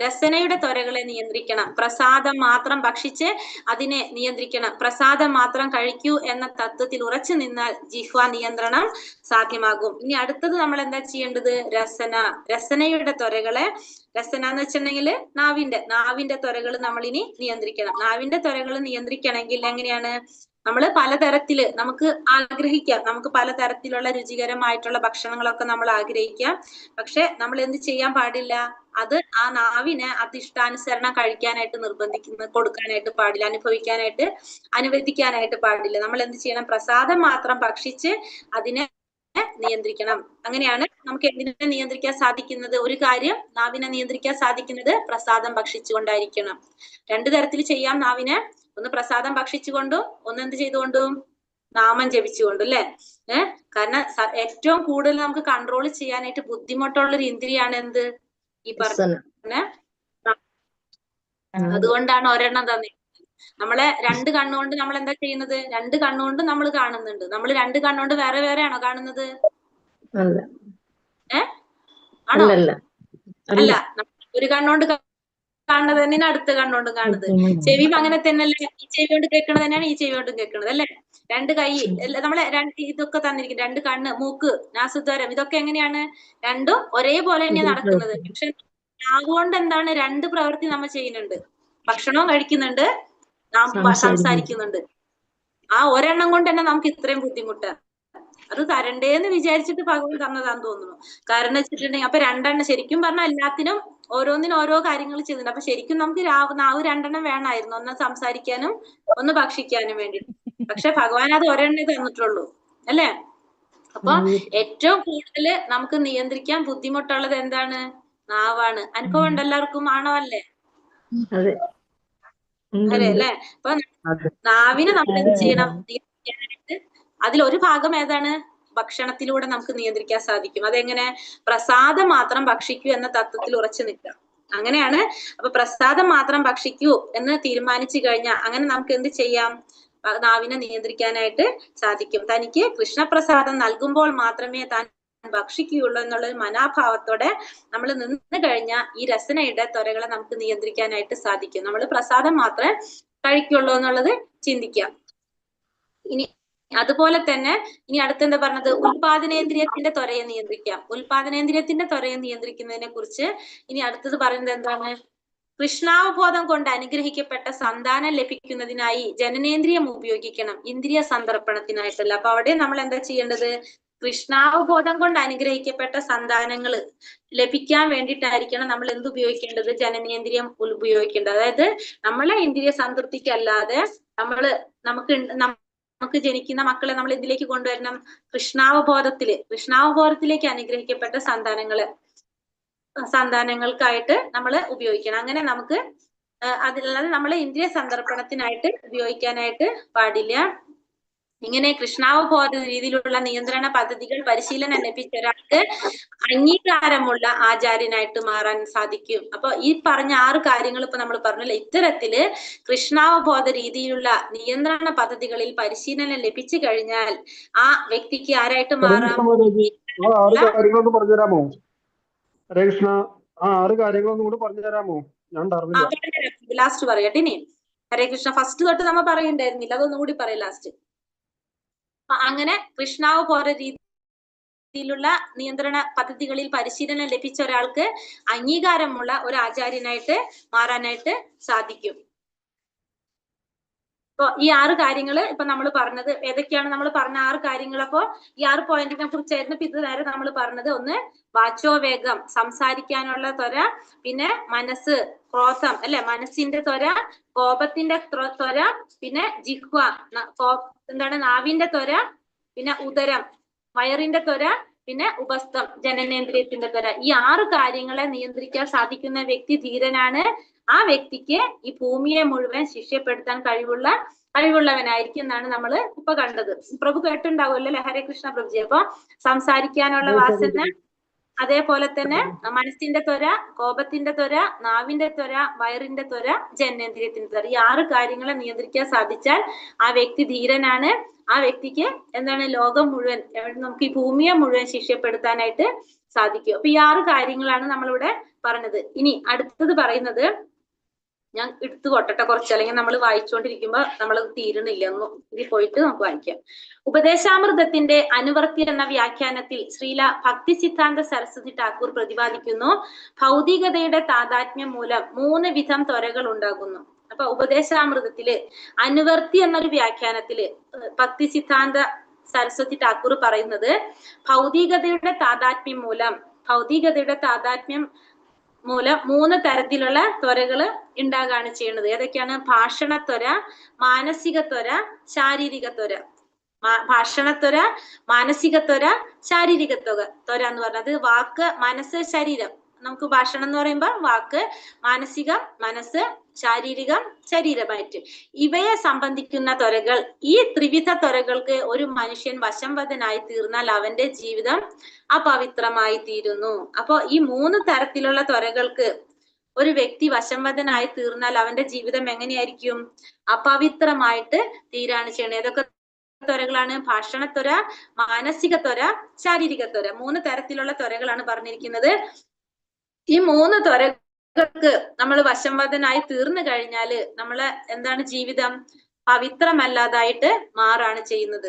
രസനയുടെ ത്വരകളെ നിയന്ത്രിക്കണം. പ്രസാദം മാത്രം ഭക്ഷിച്ച് അതിനെ നിയന്ത്രിക്കണം. പ്രസാദം മാത്രം കഴിക്കൂ എന്ന തത്വത്തിൽ ഉറച്ചു നിന്നാൽ ജിഹ്വ നിയന്ത്രണം സാധ്യമാകും. ഇനി അടുത്തത് നമ്മൾ എന്താ ചെയ്യേണ്ടത്? രസനയുടെ ത്വരകളെ, രസന എന്ന് വെച്ചിട്ടുണ്ടെങ്കിൽ നാവിന്റെ ത്വരകൾ നമ്മൾ ഇനി നിയന്ത്രിക്കണം. നാവിന്റെ ത്വരകൾ നിയന്ത്രിക്കണമെങ്കിൽ എങ്ങനെയാണ്? നമ്മൾ പലതരത്തില് നമുക്ക് ആഗ്രഹിക്കാം, നമുക്ക് പലതരത്തിലുള്ള രുചികരമായിട്ടുള്ള ഭക്ഷണങ്ങളൊക്കെ നമ്മൾ ആഗ്രഹിക്കാം. പക്ഷെ നമ്മൾ എന്ത് ചെയ്യാൻ പാടില്ല, അത് ആ നാവിനെ അതിഷ്ടാനുസരണം കഴിക്കാനായിട്ട് കൊടുക്കാനായിട്ട് പാടില്ല, അനുവദിക്കാനായിട്ട് പാടില്ല. നമ്മൾ എന്ത് ചെയ്യണം, പ്രസാദം മാത്രം ഭക്ഷിച്ച് അതിനെ നിയന്ത്രിക്കണം. അങ്ങനെയാണ് നമുക്ക് എന്തിനെ നിയന്ത്രിക്കാൻ സാധിക്കുന്നത്? ഒരു കാര്യം നാവിനെ നിയന്ത്രിക്കാൻ സാധിക്കുന്നത് പ്രസാദം ഭക്ഷിച്ചുകൊണ്ടായിരിക്കണം. 2 തരത്തിൽ ചെയ്യാം നാവിനെ. ഒന്ന് പ്രസാദം ഭക്ഷിച്ചുകൊണ്ടും, ഒന്ന് എന്ത് ചെയ്തുകൊണ്ടും, നാമം ജപിച്ചുകൊണ്ടും, അല്ലെ? കാരണം ഏറ്റവും കൂടുതൽ നമുക്ക് കൺട്രോൾ ചെയ്യാനായിട്ട് ബുദ്ധിമുട്ടുള്ള ഒരു ഇന്ദ്രിയാണ് എന്ത്? ഈ പറഞ്ഞ. അതുകൊണ്ടാണ് ഒരെണ്ണം തന്നെ. നമ്മളെ 2 കണ്ണുകൊണ്ട് നമ്മൾ എന്താ ചെയ്യുന്നത്? 2 കണ്ണുകൊണ്ട് നമ്മൾ കാണുന്നുണ്ട്. നമ്മൾ 2 കണ്ണുകൊണ്ട് വേറെ വേറെ ആണോ കാണുന്നത്? ആണോ? അല്ല, ഒരു കണ്ണുകൊണ്ട് കാണുന്നത് തന്നെയാണ് അടുത്ത കണ്ണുകൊണ്ട് കാണുന്നത്. ചെവിയും അങ്ങനെ തന്നെയല്ലേ? ഈ ചെവി കൊണ്ട് കേൾക്കണത് തന്നെയാണ് ഈ ചെവി കൊണ്ട് കേൾക്കണത്, അല്ലെ? 2 കൈ, നമ്മളെ ഇതൊക്കെ തന്നിരിക്കും. 2 കണ്ണ്, മൂക്ക്, നാസുദ്വാരം, ഇതൊക്കെ എങ്ങനെയാണ്? രണ്ടും ഒരേപോലെ തന്നെയാണ് നടക്കുന്നത്. പക്ഷെ നാവുകൊണ്ട് എന്താണ് 2 പ്രവൃത്തി നമ്മൾ ചെയ്യുന്നുണ്ട്. ഭക്ഷണവും കഴിക്കുന്നുണ്ട്, നാം സംസാരിക്കുന്നുണ്ട്. ആ ഒരെണ്ണം കൊണ്ട് തന്നെ നമുക്ക് ഇത്രയും ബുദ്ധിമുട്ട്. അത് തരണ്ടേന്ന് വിചാരിച്ചിട്ട് ഭഗവാൻ തന്നതാന്ന് തോന്നുന്നു. കാരണം വെച്ചിട്ടുണ്ടെങ്കിൽ അപ്പൊ 2 എണ്ണം ശരിക്കും പറഞ്ഞാൽ എല്ലാത്തിനും ഓരോന്നിനും ഓരോ കാര്യങ്ങൾ ചെയ്യുന്നുണ്ട്. അപ്പൊ ശരിക്കും നമുക്ക് നാവ് 2 എണ്ണം വേണമായിരുന്നു, ഒന്ന് സംസാരിക്കാനും ഒന്ന് ഭക്ഷിക്കാനും വേണ്ടിട്ട്. പക്ഷെ ഭഗവാൻ അത് ഒരെണ്ണേ തന്നിട്ടുള്ളൂ, അല്ലേ? അപ്പൊ ഏറ്റവും കൂടുതൽ നമുക്ക് നിയന്ത്രിക്കാൻ ബുദ്ധിമുട്ടുള്ളത് എന്താണ്? നാവാണ്. അനുഭവം ഉണ്ട് എല്ലാവർക്കും, ആണോ അല്ലേ? അതെ അല്ലെ? അപ്പൊ നാവിനെ നമ്മൾ എന്ത് ചെയ്യണം? നിയന്ത്രിക്കാനായിട്ട് അതിലൊരു ഭാഗം ഏതാണ്? ഭക്ഷണത്തിലൂടെ നമുക്ക് നിയന്ത്രിക്കാൻ സാധിക്കും. അതെങ്ങനെ? പ്രസാദം മാത്രം ഭക്ഷിക്കൂ എന്ന തത്വത്തിൽ ഉറച്ചു നിൽക്കുക. അങ്ങനെയാണ്. അപ്പൊ പ്രസാദം മാത്രം ഭക്ഷിക്കൂ എന്ന് തീരുമാനിച്ചു കഴിഞ്ഞാൽ അങ്ങനെ നമുക്ക് എന്ത് ചെയ്യാം? നാവിനെ നിയന്ത്രിക്കാനായിട്ട് സാധിക്കും. തനിക്ക് കൃഷ്ണപ്രസാദം നൽകുമ്പോൾ മാത്രമേ താൻ ഭക്ഷിക്കുകയുള്ളൂ എന്നുള്ള ഒരു മനോഭാവത്തോടെ നമ്മൾ നിന്ന് കഴിഞ്ഞാൽ ഈ രസനയുടെ ത്വരകളെ നമുക്ക് നിയന്ത്രിക്കാനായിട്ട് സാധിക്കും. നമ്മൾ പ്രസാദം മാത്രമേ കഴിക്കുള്ളൂ എന്നുള്ളത് ചിന്തിക്കാം. ഇനി അതുപോലെ തന്നെ ഇനി അടുത്തെന്താ പറഞ്ഞത്? ഉൽപാദനേന്ദ്രിയത്തിന്റെ ത്വരയെ നിയന്ത്രിക്കാം. ഉൽപാദനേന്ദ്രിയത്തിന്റെ ത്വരയെ നിയന്ത്രിക്കുന്നതിനെ കുറിച്ച് ഇനി അടുത്തത് പറയുന്നത് എന്താണ്? കൃഷ്ണാവബോധം കൊണ്ട് അനുഗ്രഹിക്കപ്പെട്ട സന്താനം ലഭിക്കുന്നതിനായി ജനനേന്ദ്രിയം ഉപയോഗിക്കണം, ഇന്ദ്രിയ സന്ദർപ്പണത്തിനായിട്ടല്ല. അപ്പൊ അവിടെ നമ്മൾ എന്താ ചെയ്യേണ്ടത്? കൃഷ്ണാവബോധം കൊണ്ട് അനുഗ്രഹിക്കപ്പെട്ട സന്താനങ്ങള് ലഭിക്കാൻ വേണ്ടിയിട്ടായിരിക്കണം നമ്മൾ എന്ത് ഉപയോഗിക്കേണ്ടത്? ജനനേന്ദ്രിയം ഉപയോഗിക്കേണ്ടത്. അതായത് നമ്മളെ ഇന്ദ്രിയ സംതൃപ്തിക്കല്ലാതെ നമുക്ക് ജനിക്കുന്ന മക്കളെ നമ്മൾ എന്തിലേക്ക് കൊണ്ടുവരണം? കൃഷ്ണാവബോധത്തിലേക്ക് അനുഗ്രഹിക്കപ്പെട്ട സന്താനങ്ങൾക്കായിട്ട് നമ്മൾ ഉപയോഗിക്കണം. അങ്ങനെ നമുക്ക് അതിലല്ലാതെ നമ്മളെ ഇന്ദ്രിയ സന്ദർപ്പണത്തിനായിട്ട് ഉപയോഗിക്കാനായിട്ട് പാടില്ല. ഇങ്ങനെ കൃഷ്ണാവബോധ രീതിയിലുള്ള നിയന്ത്രണ പദ്ധതികൾ പരിശീലനം ലഭിച്ച ഒരാൾക്ക് അംഗീകാരമുള്ള ആചാര്യനായിട്ട് മാറാൻ സാധിക്കും. അപ്പൊ ഈ പറഞ്ഞ 6 കാര്യങ്ങൾ ഇപ്പൊ നമ്മൾ പറഞ്ഞല്ലോ. ഇത്തരത്തില് കൃഷ്ണാവബോധ രീതിയിലുള്ള നിയന്ത്രണ പദ്ധതികളിൽ പരിശീലനം ലഭിച്ചു കഴിഞ്ഞാൽ ആ വ്യക്തിക്ക് ആരായിട്ട് മാറാം? പറഞ്ഞുതരാമോ? ഹരേ കൃഷ്ണ, ആ 6 കാര്യങ്ങളൊന്നും കൂടി പറഞ്ഞുതരാമോ? ഞാൻ ലാസ്റ്റ് പറയട്ടെ. ഇനി ഹരേ കൃഷ്ണ ഫസ്റ്റ് തൊട്ട് നമ്മൾ പറയണ്ടായിരുന്നില്ല, അതൊന്നും കൂടി പറയാം ലാസ്റ്റ്. അങ്ങനെ കൃഷ്ണാവബോധ രീതിയിലുള്ള നിയന്ത്രണ പദ്ധതികളിൽ പരിശീലനം ലഭിച്ച ഒരാൾക്ക് അംഗീകാരമുള്ള ഒരു ആചാര്യനായിട്ട് മാറാനായിട്ട് സാധിക്കും. അപ്പൊ ഈ 6 കാര്യങ്ങൾ ഇപ്പൊ നമ്മൾ പറഞ്ഞത് ഏതൊക്കെയാണ്? നമ്മൾ പറഞ്ഞ 6 കാര്യങ്ങൾ. അപ്പോ ഈ 6 പോയിന്റിനെ കുറിച്ചായിരുന്നു ഇത് നേരെ നമ്മൾ പറഞ്ഞത്. ഒന്ന് വാചോവേഗം, സംസാരിക്കാനുള്ള ത്വര, പിന്നെ മനസ്സ്, ക്രോധം അല്ലെ, മനസ്സിന്റെ ത്വര, കോപത്തിന്റെ ത്വര, പിന്നെ ജിഹ്വ എന്താണ് നാവിന്റെ ത്വര, പിന്നെ ഉദരം വയറിന്റെ ത്വര, പിന്നെ ഉപസ്ഥം ജനനേന്ദ്രിയത്തിന്റെ ത്വര. ഈ 6 കാര്യങ്ങളെ നിയന്ത്രിക്കാൻ സാധിക്കുന്ന വ്യക്തി ധീരനാണ്. ആ വ്യക്തിക്ക് ഈ ഭൂമിയെ മുഴുവൻ ശിഷ്യപ്പെടുത്താൻ കഴിവുള്ളവനായിരിക്കും എന്നാണ് നമ്മൾ ഇപ്പൊ കണ്ടത്. പ്രഭു കേട്ടുണ്ടാവുമല്ലോ അല്ലെ? ഹരേ കൃഷ്ണ പ്രഭുജി. അപ്പൊ സംസാരിക്കാനുള്ള വാസന, അതേപോലെ തന്നെ മനസ്സിന്റെ ത്വര, കോപത്തിന്റെ ത്വര, നാവിന്റെ ത്വര, വയറിന്റെ ത്വര, ജനനേന്ദ്രിയത്തിന്റെ ത്വര. ഈ 6 കാര്യങ്ങളെ നിയന്ത്രിക്കാൻ സാധിച്ചാൽ ആ വ്യക്തി ധീരനാണ്. ആ വ്യക്തിക്ക് എന്താണ് ലോകം മുഴുവൻ, നമുക്ക് ഈ ഭൂമിയെ മുഴുവൻ ശിഷ്യപ്പെടുത്താനായിട്ട് സാധിക്കും. അപ്പൊ ഈ 6 കാര്യങ്ങളാണ് നമ്മളിവിടെ പറഞ്ഞത്. ഇനി അടുത്തത് പറയുന്നത് ഞാൻ എടുത്തു കൊട്ടട്ടെ കുറച്ച്, അല്ലെങ്കിൽ നമ്മൾ വായിച്ചുകൊണ്ടിരിക്കുമ്പോ നമ്മൾ തീരണില്ല. ഒന്ന് ഇനി പോയിട്ട് നമുക്ക് വായിക്കാം. ഉപദേശാമൃതത്തിന്റെ അനുവർത്തി എന്ന വ്യാഖ്യാനത്തിൽ ശ്രീല ഭക്തി സിദ്ധാന്ത സരസ്വതി ഠാക്കൂർ പ്രതിപാദിക്കുന്നു, ഭൗതികതയുടെ താതാത്മ്യം മൂലം 3 വിധം ത്വരകൾ ഉണ്ടാകുന്നു. അപ്പൊ ഉപദേശാമൃതത്തില് അനുവർത്തി എന്നൊരു വ്യാഖ്യാനത്തില് ഭക്തി സിദ്ധാന്ത സരസ്വതി ഠാക്കൂർ പറയുന്നത് ഭൗതികതയുടെ താതാത്മ്യം മൂലം 3 തരത്തിലുള്ള ത്വരകള് ഉണ്ടാകാണ് ചെയ്യുന്നത്. ഏതൊക്കെയാണ്? ഭാഷണത്വര, മാനസിക ത്വര, ശാരീരിക ത്വര. ഭാഷണത്വര, മാനസിക ത്വര, ശാരീരിക ത്വര എന്ന് പറഞ്ഞത് വാക്ക്, മനസ്സ്, ശരീരം. നമുക്ക് ഭാഷണം എന്ന് പറയുമ്പോൾ വാക്ക്, മാനസികം മനസ്സ്, ശാരീരികം ശരീരമായിട്ട് ഇവയെ സംബന്ധിക്കുന്ന ത്വരകൾ. ഈ ത്രിവിധ ത്വരകൾക്ക് ഒരു മനുഷ്യൻ വശംവദനായി തീർന്നാൽ അവന്റെ ജീവിതം അപവിത്രമായി തീരുന്നു. അപ്പൊ ഈ 3 തരത്തിലുള്ള ത്വരകൾക്ക് ഒരു വ്യക്തി വശംവദനായി തീർന്നാൽ അവന്റെ ജീവിതം എങ്ങനെയായിരിക്കും? അപവിത്രമായിട്ട് തീരാണ് ചെയ്യണത്. ഏതൊക്കെ ത്വരകളാണ്? ഭാഷണത്വര, മാനസിക ത്വര, ശാരീരിക ത്വര. 3 തരത്തിലുള്ള ത്വരകളാണ് പറഞ്ഞിരിക്കുന്നത്. ഈ 3 ത്വരകൾക്ക് നമ്മൾ വശംവദനായി തീർന്നു കഴിഞ്ഞാല് നമ്മളെ എന്താണ്? ജീവിതം പവിത്രമല്ലാതായിട്ട് മാറാണ് ചെയ്യുന്നത്.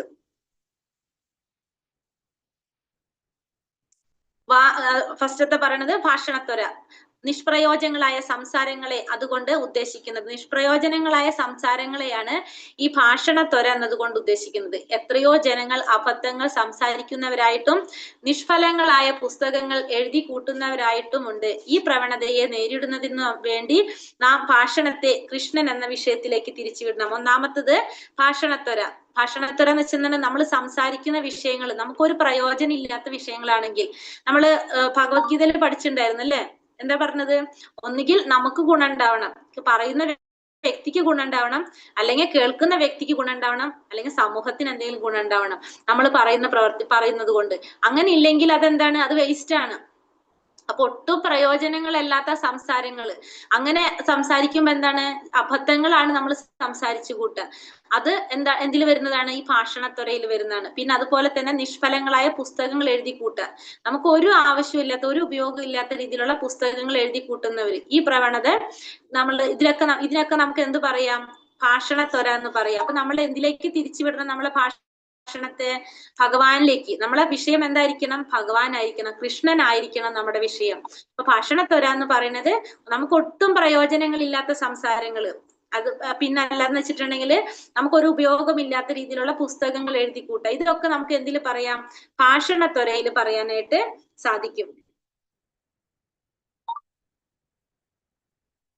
ഫസ്റ്റത്തെ പറയണത് ഭാഷണത്വര, നിഷ്പ്രയോജനങ്ങളായ സംസാരങ്ങളെ അതുകൊണ്ട് ഉദ്ദേശിക്കുന്നത്. നിഷ്പ്രയോജനങ്ങളായ സംസാരങ്ങളെയാണ് ഈ ഭാഷണത്വര എന്നതുകൊണ്ട് ഉദ്ദേശിക്കുന്നത്. എത്രയോ ജനങ്ങൾ അബദ്ധങ്ങൾ സംസാരിക്കുന്നവരായിട്ടും നിഷ്ഫലങ്ങളായ പുസ്തകങ്ങൾ എഴുതി കൂട്ടുന്നവരായിട്ടുമുണ്ട്. ഈ പ്രവണതയെ നേരിടുന്നതിന് വേണ്ടി നാം ഭാഷണത്തെ കൃഷ്ണൻ എന്ന വിഷയത്തിലേക്ക് തിരിച്ചുവിടണം. ഒന്നാമത്തത് ഭാഷണത്വര. ഭാഷണത്വര എന്ന് വെച്ചാൽ നമ്മൾ സംസാരിക്കുന്ന വിഷയങ്ങൾ നമുക്കൊരു പ്രയോജനം ഇല്ലാത്ത വിഷയങ്ങളാണെങ്കിൽ, നമ്മള് ഭഗവത്ഗീതയിൽ പഠിച്ചിട്ടുണ്ടായിരുന്നു അല്ലെ? എന്താ പറഞ്ഞത്? ഒന്നുകിൽ നമുക്ക് ഗുണം ഉണ്ടാവണം, പറയുന്ന വ്യക്തിക്ക് ഗുണം ഉണ്ടാവണം, അല്ലെങ്കിൽ കേൾക്കുന്ന വ്യക്തിക്ക് ഗുണം ഉണ്ടാവണം, അല്ലെങ്കിൽ സമൂഹത്തിന് എന്തെങ്കിലും ഗുണം ഉണ്ടാവണം നമ്മൾ പറയുന്നത് കൊണ്ട്. അങ്ങനെ ഇല്ലെങ്കിൽ അതെന്താണ്? അത് വേസ്റ്റ് ആണ്. അപ്പൊ ഒട്ടും പ്രയോജനങ്ങളല്ലാത്ത സംസാരങ്ങള്, അങ്ങനെ സംസാരിക്കുമ്പോ എന്താണ്? അബദ്ധങ്ങളാണ് നമ്മൾ സംസാരിച്ചു കൂട്ടുക. അത് എന്തിൽ വരുന്നതാണ്? ഈ ഭാഷണത്വരയിൽ വരുന്നതാണ്. പിന്നെ അതുപോലെ തന്നെ നിഷ്ഫലങ്ങളായ പുസ്തകങ്ങൾ എഴുതി കൂട്ടുക. നമുക്ക് ഒരു ആവശ്യമില്ലാത്ത, ഒരു ഉപയോഗം ഇല്ലാത്ത രീതിയിലുള്ള പുസ്തകങ്ങൾ എഴുതി കൂട്ടുന്നവര്. ഈ പ്രവണത നമ്മൾ ഇതിനൊക്കെ നമുക്ക് എന്ത് പറയാം? ഭാഷണത്വര എന്ന് പറയാം. അപ്പൊ നമ്മൾ എന്തിലേക്ക് തിരിച്ചുവിടണം? നമ്മളെ ഭാഷണത്തെ ഭഗവാനിലേക്ക്. നമ്മളെ വിഷയം എന്തായിരിക്കണം? ഭഗവാനായിരിക്കണം, കൃഷ്ണനായിരിക്കണം നമ്മുടെ വിഷയം. അപ്പൊ ഭാഷണത്വര എന്ന് പറയുന്നത് നമുക്ക് ഒട്ടും പ്രയോജനങ്ങളില്ലാത്ത സംസാരങ്ങള്, അത് പിന്നെ അല്ലാന്ന് വെച്ചിട്ടുണ്ടെങ്കിൽ നമുക്കൊരു ഉപയോഗമില്ലാത്ത രീതിയിലുള്ള പുസ്തകങ്ങൾ എഴുതി കൂട്ടുക. ഇതൊക്കെ നമുക്ക് എന്തിൽ പറയാം? ഭാഷണത്വരയിൽ പറയാനായിട്ട് സാധിക്കും.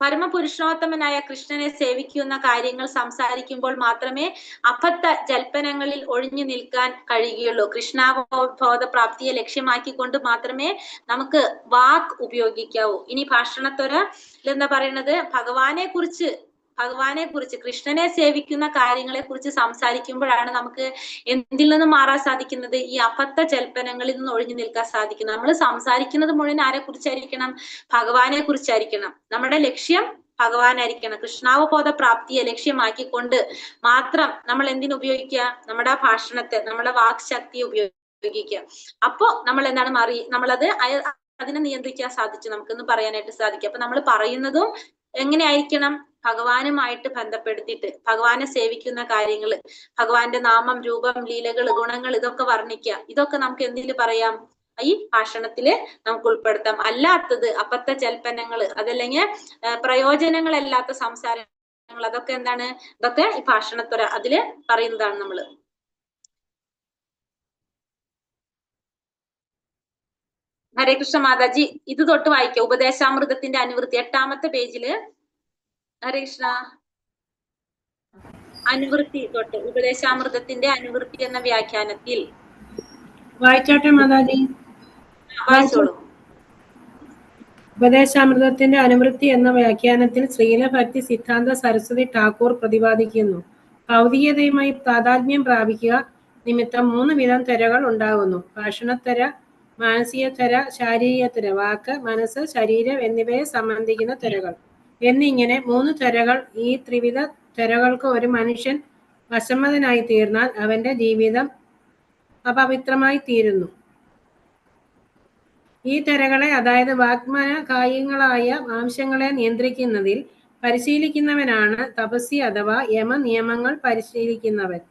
പരമപുരുഷോത്തമനായ കൃഷ്ണനെ സേവിക്കുന്ന കാര്യങ്ങൾ സംസാരിക്കുമ്പോൾ മാത്രമേ അബദ്ധ ജൽപ്പനങ്ങളിൽ ഒഴിഞ്ഞു നിൽക്കാൻ കഴിയുകയുള്ളൂ. കൃഷ്ണാവബോധ പ്രാപ്തിയെ ലക്ഷ്യമാക്കിക്കൊണ്ട് മാത്രമേ നമുക്ക് വാക്ക് ഉപയോഗിക്കാവൂ. ഇനി ഭാഷണത്വര എന്താ പറയുന്നത്? ഭഗവാനെ കുറിച്ച് കൃഷ്ണനെ സേവിക്കുന്ന കാര്യങ്ങളെ കുറിച്ച് സംസാരിക്കുമ്പോഴാണ് നമുക്ക് എന്തിൽ നിന്ന് മാറാൻ സാധിക്കുന്നത്? ഈ അബദ്ധ ജൽപ്പനങ്ങളിൽ നിന്ന് ഒഴിഞ്ഞു നിൽക്കാൻ സാധിക്കുന്നത്. നമ്മൾ സംസാരിക്കുന്നത് മുഴുവൻ ആരെ കുറിച്ചായിരിക്കണം? ഭഗവാനെ കുറിച്ചായിരിക്കണം. നമ്മുടെ ലക്ഷ്യം ഭഗവാനായിരിക്കണം. കൃഷ്ണാവബോധ പ്രാപ്തിയെ ലക്ഷ്യമാക്കിക്കൊണ്ട് മാത്രം നമ്മൾ എന്തിനു ഉപയോഗിക്കുക? നമ്മുടെ ഭാഷണത്തെ, നമ്മുടെ വാക്ശക്തിയെ ഉപയോഗിക്കുക. അപ്പോ നമ്മൾ എന്താണ് നമ്മളത് അതിനെ നിയന്ത്രിക്കാൻ സാധിച്ചു നമുക്കെന്ന് പറയാനായിട്ട് സാധിക്കും. അപ്പൊ നമ്മൾ പറയുന്നതും എങ്ങനെയായിരിക്കണം? ഭഗവാനുമായിട്ട് ബന്ധപ്പെടുത്തിയിട്ട് ഭഗവാനെ സേവിക്കുന്ന കാര്യങ്ങള്, ഭഗവാന്റെ നാമം, രൂപം, ലീലകൾ, ഗുണങ്ങൾ ഇതൊക്കെ വർണ്ണിക്കുക. ഇതൊക്കെ നമുക്ക് എന്തിൽ പറയാം? ഈ ഭാഷണത്തില് നമുക്ക് ഉൾപ്പെടുത്താം. അല്ലാത്തത് അബദ്ധ ജൽപ്പനങ്ങള്, അതല്ലെങ്കിൽ പ്രയോജനങ്ങളല്ലാത്ത സംസാരങ്ങൾ, അതൊക്കെ എന്താണ്? ഇതൊക്കെ ഈ ഭാഷണത്വര അതില് പറയുന്നതാണ് നമ്മള്. ഹരേ കൃഷ്ണ മാതാജി, ഇത് തൊട്ട് വായിക്കാം. ഉപദേശാമൃതത്തിന്റെ അനുവൃത്തി 8ാമത്തെ പേജില്. ഹരേ കൃഷ്ണ. അനുവൃത്തി തൊട്ട്, ഉപദേശാമൃതത്തിന്റെ അനുവൃത്തി എന്ന വ്യാഖ്യാനത്തിൽ വായിച്ചോട്ടെ മാതാജി? വായിച്ചോളൂ. ഉപദേശാമൃതത്തിന്റെ അനുവൃത്തി എന്ന വ്യാഖ്യാനത്തിൽ ശ്രീല ഭക്തി സിദ്ധാന്ത സരസ്വതി ഠാക്കൂർ പ്രതിപാദിക്കുന്നു. ഭൗതികതയുമായി താതാത്മ്യം പ്രാപിക്കുക നിമിത്തം 3 വിധം ത്വരകൾ ഉണ്ടാകുന്നു. ഭാഷണത്വര, മാനസികത്വര, ശാരീരികത്വര. വാക്ക്, മനസ്സ്, ശരീരം എന്നിവയെ സംബന്ധിക്കുന്ന ത്വരകൾ എന്നിങ്ങനെ 3 ത്വരകൾ. ഈ ത്രിവിധ ത്വരകൾക്ക് ഒരു മനുഷ്യൻ വശംവദനായി തീർന്നാൽ അവന്റെ ജീവിതം അപവിത്രമായി തീരുന്നു. ഈ ത്വരകളെ, അതായത് വാഗ്മന കായികങ്ങളായ അംശങ്ങളെ നിയന്ത്രിക്കുന്നതിൽ പരിശീലിക്കുന്നവനാണ് തപസ്വി അഥവാ യമ നിയമങ്ങൾ പരിശീലിക്കുന്നവൻ.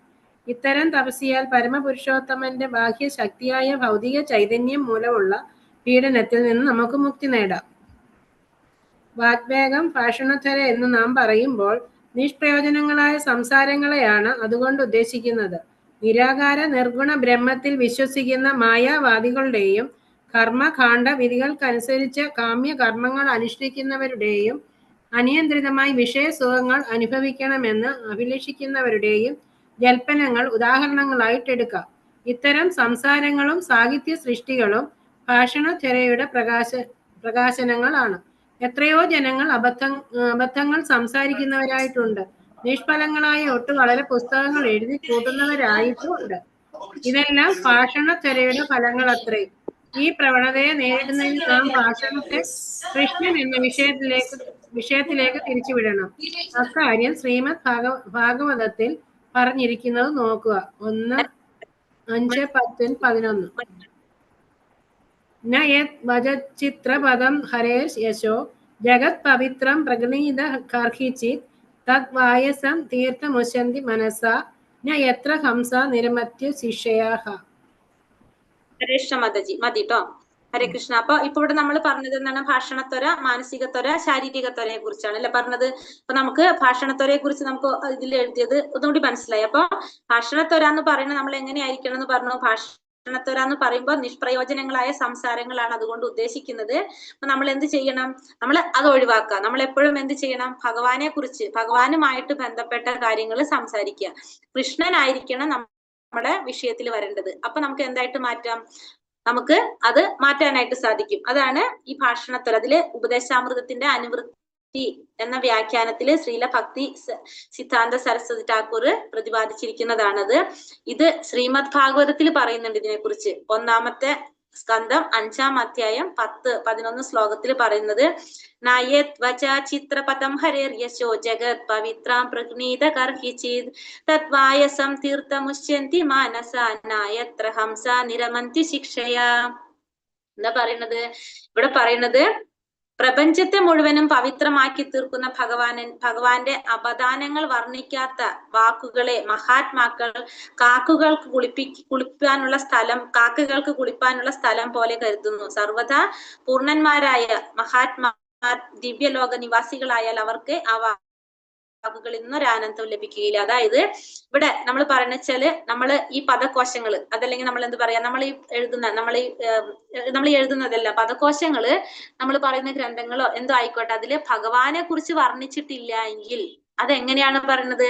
ഇത്തരം തപസ്യാൽ പരമപുരുഷോത്തമന്റെ ബാഹ്യശക്തിയായ ഭൗതിക ചൈതന്യം മൂലമുള്ള പീഡനത്തിൽ നിന്ന് നമുക്ക് മുക്തി നേടാം. വാഗ്വേഗം, ഭാഷണത്വര എന്ന് നാം പറയുമ്പോൾ നിഷ്പ്രയോജനങ്ങളായ സംസാരങ്ങളെയാണ് അതുകൊണ്ട് ഉദ്ദേശിക്കുന്നത്. നിരാകാര നിർഗുണ ബ്രഹ്മത്തിൽ വിശ്വസിക്കുന്ന മായാവാദികളുടെയും കർമ്മകാണ്ഡ വിധികൾക്കനുസരിച്ച് കാമ്യ കർമ്മങ്ങൾ അനുഷ്ഠിക്കുന്നവരുടെയും അനിയന്ത്രിതമായി വിഷയസുഖങ്ങൾ അനുഭവിക്കണമെന്ന് അഭിലഷിക്കുന്നവരുടെയും ജൽപ്പനങ്ങൾ ഉദാഹരണങ്ങളായിട്ടെടുക്കാം. ഇത്തരം സംസാരങ്ങളും സാഹിത്യ സൃഷ്ടികളും ഭാഷണത്വരയുടെ പ്രകാശനങ്ങളാണ്. എത്രയോ ജനങ്ങൾ അബദ്ധങ്ങൾ സംസാരിക്കുന്നവരായിട്ടുണ്ട്. നിഷ്ഫലങ്ങളായ ഒട്ടു വളരെ പുസ്തകങ്ങൾ എഴുതി കൂട്ടുന്നവരായിട്ടുമുണ്ട്. ഇതെല്ലാം ഭാഷണത്വരയുടെ ഫലങ്ങൾ അത്രേ. ഈ പ്രവണതയെ നേരിടുന്നതിൽ നാം ഭാഷണത്തെ കൃഷ്ണൻ എന്ന വിഷയത്തിലേക്ക് തിരിച്ചുവിടണം. അക്കാര്യം ശ്രീമദ് ഭാഗവതത്തിൽ പറഞ്ഞിരിക്കുന്നത് നോക്കുക. 1:5-10-11. ന യത് വചിത്രപദം ഹരേർ യശോ ജഗത് പവിത്രം പ്രഗണീത കർഹിചിത് തത് വായസം തീർത്ഥമുശന്തി മനസാ ന യത്ര ഹംസ നിരമത്യ ശിക്ഷയാഹ. ഹരേ കൃഷ്ണ മാതാജി, മതി ട്ടോ. ഹരേ കൃഷ്ണ. അപ്പൊ ഇപ്പൊ ഇവിടെ നമ്മൾ പറഞ്ഞത് എന്താണ്? ഭാഷണത്വര, മാനസികത്വര, ശാരീരികത്വരയെ കുറിച്ചാണ് അല്ലെ പറഞ്ഞത്. അപ്പൊ നമുക്ക് ഭാഷണത്വരയെ കുറിച്ച് നമുക്ക് ഇതിൽ എഴുതിയത് ഒന്നുകൂടി മനസ്സിലായി. അപ്പൊ ഭാഷണത്വര എന്ന് പറയുന്നത് നമ്മൾ എങ്ങനെയായിരിക്കണം എന്ന് പറഞ്ഞു. ഭാഷണത്വര എന്ന് പറയുമ്പോൾ നിഷ്പ്രയോജനങ്ങളായ സംസാരങ്ങളാണ് അതുകൊണ്ട് ഉദ്ദേശിക്കുന്നത്. അപ്പൊ നമ്മൾ എന്ത് ചെയ്യണം? നമ്മൾ അത് ഒഴിവാക്കുക. നമ്മൾ എപ്പോഴും എന്ത് ചെയ്യണം? ഭഗവാനെ കുറിച്ച്, ഭഗവാനുമായിട്ട് ബന്ധപ്പെട്ട കാര്യങ്ങൾ സംസാരിക്കുക. കൃഷ്ണനായിരിക്കണം നമ്മുടെ വിഷയത്തിൽ വരേണ്ടത്. അപ്പൊ നമുക്ക് എന്തായിട്ട് മാറ്റാം? നമുക്ക് അത് മാറ്റാനായിട്ട് സാധിക്കും. അതാണ് ഈ ഭാഷണത്വര. അതില് ഉപദേശാമൃതത്തിന്റെ അനുവൃത്തി എന്ന വ്യാഖ്യാനത്തില് ശ്രീല ഭക്തി സിദ്ധാന്ത സരസ്വതി ഠാക്കൂർ പ്രതിപാദിച്ചിരിക്കുന്നതാണത്. ഇത് ശ്രീമദ് ഭാഗവതത്തിൽ പറയുന്നുണ്ട് ഇതിനെക്കുറിച്ച്. 1-ാമത്തെ സ്കന്ധം 5-ാം അധ്യായം 10-11 ശ്ലോകത്തിൽ പറയുന്നത് നായത് വച ചിത്രപതം ഹരേർ യശോ ജഗത് പവിത്രാം പ്രഗ്നീത കർഹിചിത് തത്വായസം തീർത്ഥമുശ്യന്തി മാനസ നായത്ര ഹംസ നിരമന്തി ശിക്ഷയാ. എന്താ പറയുന്നത്? ഇവിടെ പറയുന്നത് പ്രപഞ്ചത്തെ മുഴുവനും പവിത്രമാക്കി തീർക്കുന്ന ഭഗവാന്റെ അപദാനങ്ങൾ വർണ്ണിക്കാത്ത വാക്കുകളെ മഹാത്മാക്കൾ കാക്കുകൾക്ക് കുളിപ്പാനുള്ള സ്ഥലം പോലെ കരുതുന്നു. സർവദാ പൂർണ്ണന്മാരായ മഹാത്മാ ദിവ്യലോക നിവാസികളായാൽ അവർക്ക് ആ വാക്കുകളിൽ നിന്നൊരാനന്ദം ലഭിക്കുകയില്ല. അതായത് ഇവിടെ നമ്മൾ പറയുന്നച്ചാല് നമ്മള് ഈ പദകോശങ്ങള്, അതല്ലെങ്കിൽ നമ്മൾ എന്ത് പറയാ, നമ്മൾ ഈ എഴുതുന്നതല്ല പദകോശങ്ങള്, നമ്മൾ പറയുന്ന ഗ്രന്ഥങ്ങളോ എന്തോ ആയിക്കോട്ടെ, അതില് ഭഗവാനെ കുറിച്ച് വർണ്ണിച്ചിട്ടില്ല എങ്കിൽ അതെങ്ങനെയാണ് പറയുന്നത്?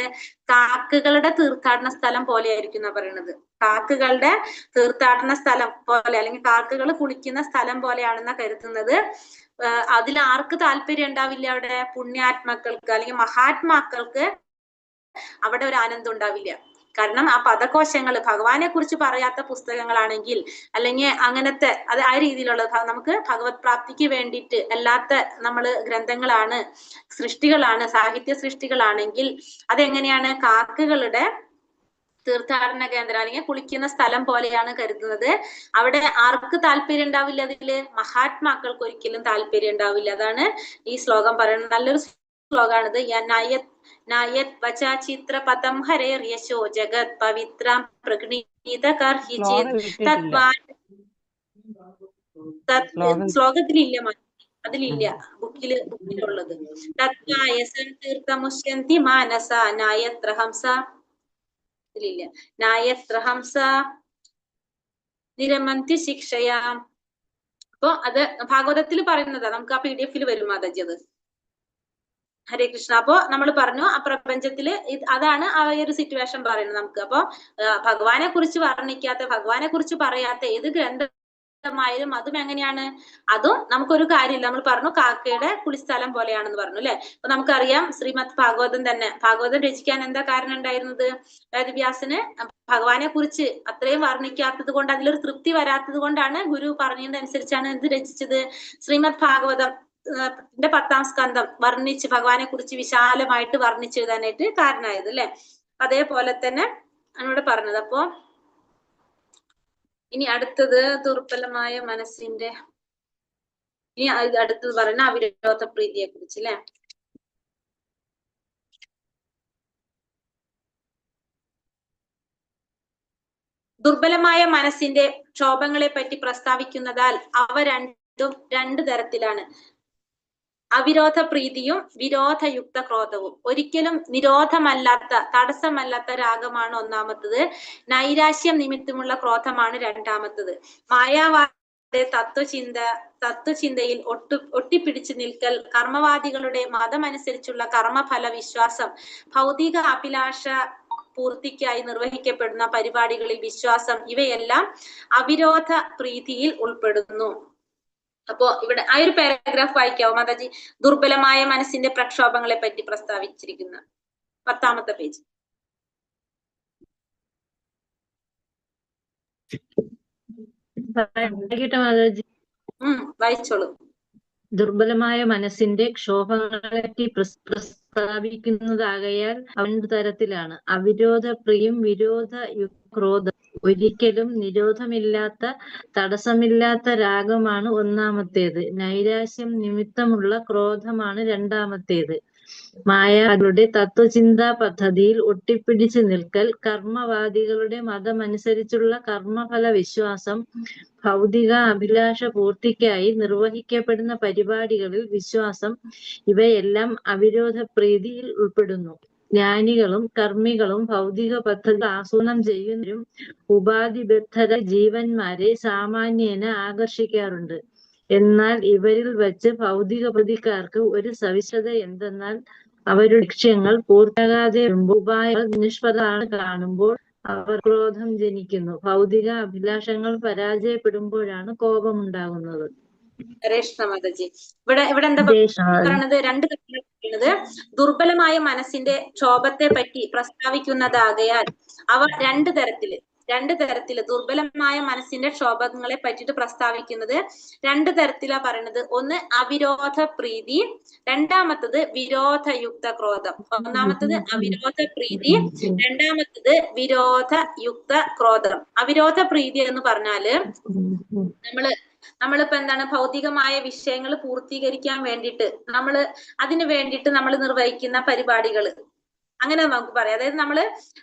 കാക്കകളുടെ തീർത്ഥാടന സ്ഥലം പോലെ ആയിരിക്കും എന്നാ പറയുന്നത്. കാക്കകളുടെ തീർത്ഥാടന സ്ഥലം പോലെ, അല്ലെങ്കിൽ കാക്കകൾ കുളിക്കുന്ന സ്ഥലം പോലെയാണെന്നാ കരുതുന്നത്. അതിൽ ആർക്ക് താല്പര്യം ഉണ്ടാവില്ല? അവിടെ പുണ്യാത്മാക്കൾക്ക് അല്ലെങ്കിൽ മഹാത്മാക്കൾക്ക് അവിടെ ഒരു ആനന്ദം ഉണ്ടാവില്ല. കാരണം ആ പദകോശങ്ങൾ ഭഗവാനെ കുറിച്ച് പറയാത്ത പുസ്തകങ്ങളാണെങ്കിൽ, അല്ലെങ്കിൽ അങ്ങനത്തെ അത് ആ രീതിയിലുള്ളത് നമുക്ക് ഭഗവത് പ്രാപ്തിക്ക് വേണ്ടിയിട്ട് അല്ലാത്ത ഗ്രന്ഥങ്ങളാണ്, സൃഷ്ടികളാണ്, സാഹിത്യ സൃഷ്ടികളാണെങ്കിൽ അതെങ്ങനെയാണ്? കാക്കകളുടെ തീർത്ഥാടന കേന്ദ്രം അല്ലെങ്കിൽ കുളിക്കുന്ന സ്ഥലം പോലെയാണ് കരുതുന്നത്. അവിടെ ആർക്ക് താല്പര്യം ഉണ്ടാവില്ല? അതില് മഹാത്മാക്കൾക്ക് ഒരിക്കലും താല്പര്യം ഉണ്ടാവില്ല. അതാണ് ഈ ശ്ലോകം പറയുന്നത്. നല്ലൊരു ശ്ലോകാണിത്. നായത് വച ചിത്രപതം ഹരേർ യശോ ജഗത് പവിത്രം പ്രഗ്നീത കർഹിചിത് ശ്ലോകത്തിലില്ല, അതിലില്ല, ബുക്കിലുള്ളത്. തത്വായസം തീർത്ഥമുശ്യന്തി മാനസ നായത്ര ഹംസ, ഇതിലില്ല. നായത്ര ഹംസ നിരമന്തി ശിക്ഷയാ. അപ്പൊ അത് ഭാഗവതത്തിൽ പറയുന്നതാ. നമുക്ക് ആ PDF വരും മാതാജി അത്. ഹരേ കൃഷ്ണ. അപ്പോ നമ്മൾ പറഞ്ഞു ആ പ്രപഞ്ചത്തില് അതാണ് ആ ഒരു സിറ്റുവേഷൻ പറയുന്നത് നമുക്ക്. അപ്പൊ ഭഗവാനെ കുറിച്ച് വർണ്ണിക്കാത്ത, ഭഗവാനെ കുറിച്ച് പറയാത്ത ഏത് ഗ്രന്ഥമായാലും അതും എങ്ങനെയാണ്? അതും നമുക്കൊരു കാര്യമില്ല. നമ്മൾ പറഞ്ഞു കാക്കയുടെ കുളിസ്ഥലം പോലെയാണെന്ന് പറഞ്ഞു അല്ലെ. അപ്പൊ നമുക്കറിയാം ശ്രീമദ് ഭാഗവതം തന്നെ, ഭാഗവതം രചിക്കാൻ എന്താ കാരണം ഉണ്ടായിരുന്നത്? വേദവ്യാസന് ഭഗവാനെ കുറിച്ച് അത്രയും വർണ്ണിക്കാത്തത് കൊണ്ട്, അതിലൊരു തൃപ്തി വരാത്തത് കൊണ്ടാണ് ഗുരു പറഞ്ഞതിനനുസരിച്ചാണ് എന്ത് രചിച്ചത്? ശ്രീമദ് ഭാഗവതം 10-ാം സ്കന്ധം വർണ്ണിച്ച് ഭഗവാനെ കുറിച്ച് വിശാലമായിട്ട് വർണ്ണിച്ചെഴുതാനായിട്ട് കാരണമായത് അല്ലെ. അതേപോലെ തന്നെ ഇവിടെ പറഞ്ഞത്. അപ്പോ ഇനി അടുത്തത് ദുർബലമായ മനസ്സിന്റെ, ഇനി അടുത്തത് പറയുന്ന അവിരോധ പ്രീതിയെ കുറിച്ച് അല്ലെ. ദുർബലമായ മനസ്സിന്റെ ക്ഷോഭങ്ങളെ പറ്റി പ്രസ്താവിക്കുന്നതാൽ അവ രണ്ടും 2 തരത്തിലാണ്. അവിരോധ പ്രീതിയും വിരോധയുക്ത ക്രോധവും. ഒരിക്കലും നിരോധമല്ലാത്ത തടസ്സമല്ലാത്ത രാഗമാണ് ഒന്നാമത്തത്. നൈരാശ്യം നിമിത്തമുള്ള ക്രോധമാണ് രണ്ടാമത്തത്. മായാവാദ തത്വചിന്തയിൽ ഒട്ടിപ്പിടിച്ചു നിൽക്കൽ, കർമ്മവാദികളുടെ മതമനുസരിച്ചുള്ള കർമ്മഫല വിശ്വാസം, ഭൗതിക അഭിലാഷ പൂർത്തിക്കായി നിർവഹിക്കപ്പെടുന്ന പരിപാടികളിൽ വിശ്വാസം, ഇവയെല്ലാം അവിരോധ പ്രീതിയിൽ ഉൾപ്പെടുന്നു. അപ്പോ ഇവിടെ ആ ഒരു പാരഗ്രാഫ് വായിക്കാവോ മാതാജി? ദുർബലമായ മനസ്സിന്റെ പ്രക്ഷോഭങ്ങളെ പറ്റി പ്രസ്താവിച്ചിരിക്കുന്ന 10ാമത്തെ പേജ്. മാതാജി വായിച്ചോളൂ. ദുർബലമായ മനസ്സിന്റെ ക്ഷോഭങ്ങളെ പ്രസ്താവിക്കുന്നതാകയാൽ രണ്ട് തരത്തിലാണ്. അവിരോധ പ്രിയം വിരോധ ക്രോധം. ഒരിക്കലും നിരോധമില്ലാത്ത തടസ്സമില്ലാത്ത രാഗമാണ് ഒന്നാമത്തേത്. നൈരാശ്യം നിമിത്തമുള്ള ക്രോധമാണ് രണ്ടാമത്തേത്. മായാകളുടെ തത്വചിന്താ പദ്ധതിയിൽ ഒട്ടിപ്പിടിച്ചു നിൽക്കൽ, കർമ്മവാദികളുടെ മതമനുസരിച്ചുള്ള കർമ്മഫല വിശ്വാസം, ഭൗതിക അഭിലാഷ പൂർത്തിക്കായി നിർവഹിക്കപ്പെടുന്ന പരിപാടികളിൽ വിശ്വാസം, ഇവയെല്ലാം അവിരോധ പ്രീതിയിൽ ഉൾപ്പെടുന്നു. ജ്ഞാനികളും കർമ്മികളും ഭൗതിക പദ്ധതി ആസൂത്രണം ചെയ്യുന്നവരും ഉപാധിബദ്ധര ജീവന്മാരെ സാമാന്യേന ആകർഷിക്കാറുണ്ട്. എന്നാൽ ഇവരിൽ വച്ച് ഭൗതിക പ്രതിക്കാർക്ക് ഒരു സവിശേഷത എന്തെന്നാൽ അവരുടെ ലക്ഷ്യങ്ങൾ പൂർത്തിയാകാതെ വരുമ്പോൾ ഉപായങ്ങൾ നിഷ്ഫലമാണ് കാണുമ്പോൾ അവർ ക്രോധം ജനിക്കുന്നു. ഭൗതിക അഭിലാഷങ്ങൾ പരാജയപ്പെടുമ്പോഴാണ് കോപമുണ്ടാകുന്നത്. ഇവിടെ എന്താ പറയുന്നത്? രണ്ട് കാര്യങ്ങൾ. ദുർബലമായ മനസ്സിന്റെ ക്ഷോഭത്തെ പറ്റി പ്രസ്താവിക്കുന്നതാകയാൽ അവ രണ്ട് തരത്തില് ദുർബലമായ മനസ്സിന്റെ ക്ഷോഭങ്ങളെ പറ്റിയിട്ട് പ്രസ്താവിക്കുന്നത് രണ്ട് തരത്തിലാ പറയുന്നത്. ഒന്ന് അവിരോധ പ്രീതി, രണ്ടാമത്തത് വിരോധയുക്ത ക്രോധം. ഒന്നാമത്തത് അവിരോധ പ്രീതി, രണ്ടാമത്തത് വിരോധയുക്ത ക്രോധം. അവിരോധ പ്രീതി എന്ന് പറഞ്ഞാല് നമ്മളിപ്പോ എന്താണ്, ഭൗതികമായ വിഷയങ്ങൾ പൂർത്തീകരിക്കാൻ വേണ്ടിയിട്ട് അതിനു വേണ്ടിയിട്ട് നമ്മൾ നിർവഹിക്കുന്ന പരിപാടികള്, അങ്ങനെ നമുക്ക് പറയാം. അതായത്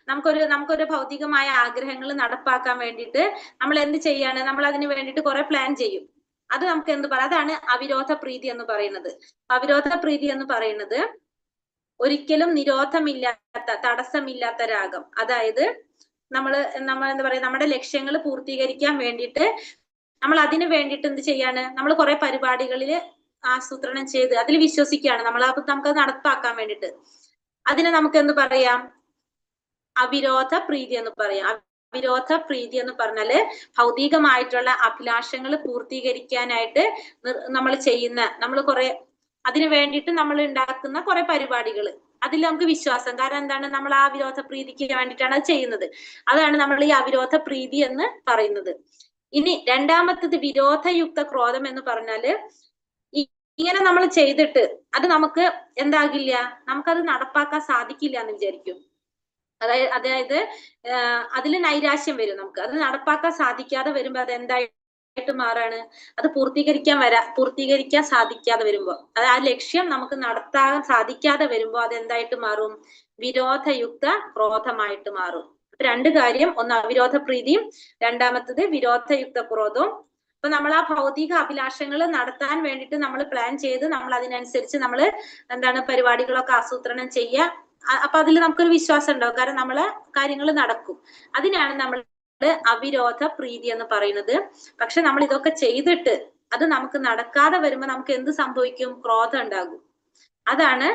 നമുക്കൊരു ഭൗതികമായ ആഗ്രഹങ്ങൾ നടപ്പാക്കാൻ വേണ്ടിയിട്ട് നമ്മൾ എന്ത് ചെയ്യാണ്, നമ്മൾ അതിന് വേണ്ടിയിട്ട് കുറെ പ്ലാൻ ചെയ്യും. അത് നമുക്ക് എന്ത് പറയാം, അതാണ് അവിരോധ പ്രീതി എന്ന് പറയുന്നത്. അവിരോധ പ്രീതി എന്ന് പറയുന്നത് ഒരിക്കലും നിരോധമില്ലാത്ത തടസ്സമില്ലാത്ത രാഗം. അതായത് നമ്മൾ എന്താ പറയാ, നമ്മുടെ ലക്ഷ്യങ്ങൾ പൂർത്തീകരിക്കാൻ വേണ്ടിയിട്ട് നമ്മൾ അതിന് വേണ്ടിയിട്ട് എന്ത് ചെയ്യാണ്, നമ്മൾ കുറെ പരിപാടികളിൽ ആസൂത്രണം ചെയ്ത് അതിൽ വിശ്വസിക്കുകയാണ് നമുക്കത് നടപ്പാക്കാൻ വേണ്ടിയിട്ട്. അതിനെ നമുക്ക് എന്ത് പറയാം, അവിരോധ പ്രീതി എന്ന് പറയാം. അവിരോധ പ്രീതി എന്ന് പറഞ്ഞാല് ഭൗതികമായിട്ടുള്ള അഭിലാഷങ്ങൾ പൂർത്തീകരിക്കാനായിട്ട് നമ്മൾ കുറെ അതിനു വേണ്ടിയിട്ട് നമ്മൾ ഉണ്ടാക്കുന്ന കുറെ പരിപാടികൾ, അതിൽ നമുക്ക് വിശ്വാസം. കാരണം എന്താണ്, നമ്മൾ ആ വിരോധ പ്രീതിക്ക് വേണ്ടിയിട്ടാണ് അത് ചെയ്യുന്നത്. അതാണ് നമ്മൾ ഈ അവിരോധ പ്രീതി എന്ന് പറയുന്നത്. ഇനി രണ്ടാമത്തത് വിരോധയുക്ത ക്രോധം എന്ന് പറഞ്ഞാല് ഇങ്ങനെ നമ്മൾ ചെയ്തിട്ട് അത് നമുക്ക് എന്താകില്ല, നമുക്കത് നടപ്പാക്കാൻ സാധിക്കില്ല എന്ന് വിചാരിക്കും. അതായത് അതില് നൈരാശ്യം വരും. നമുക്ക് അത് നടപ്പാക്കാൻ സാധിക്കാതെ വരുമ്പോ അത് എന്തായിട്ട് മാറാണ്, അത് പൂർത്തീകരിക്കാൻ സാധിക്കാതെ വരുമ്പോ, അത് ആ ലക്ഷ്യം നമുക്ക് നടത്താൻ സാധിക്കാതെ വരുമ്പോ അത് എന്തായിട്ട് മാറും, വിരോധയുക്ത ക്രോധമായിട്ട് മാറും. രണ്ട് കാര്യം, ഒന്ന് അവിരോധ പ്രീതിയും രണ്ടാമത്തത് വിരോധയുക്ത ക്രോധവും. അപ്പൊ നമ്മൾ ആ ഭൗതിക അഭിലാഷങ്ങൾ നടത്താൻ വേണ്ടിയിട്ട് നമ്മൾ പ്ലാൻ ചെയ്ത് നമ്മൾ അതിനനുസരിച്ച് നമ്മൾ എന്താണ് പരിപാടികളൊക്കെ ആസൂത്രണം ചെയ്യുക. അപ്പൊ അതിൽ നമുക്കൊരു വിശ്വാസം ഉണ്ടാവും, കാരണം നമ്മളെ കാര്യങ്ങൾ നടക്കും. അതിനാണ് നമ്മൾ അവിരോധ പ്രീതി എന്ന് പറയുന്നത്. പക്ഷെ നമ്മൾ ഇതൊക്കെ ചെയ്തിട്ട് അത് നമുക്ക് നടക്കാതെ വരുമ്പോ നമുക്ക് എന്ത് സംഭവിക്കും, ക്രോധം ഉണ്ടാകും. അതാണ്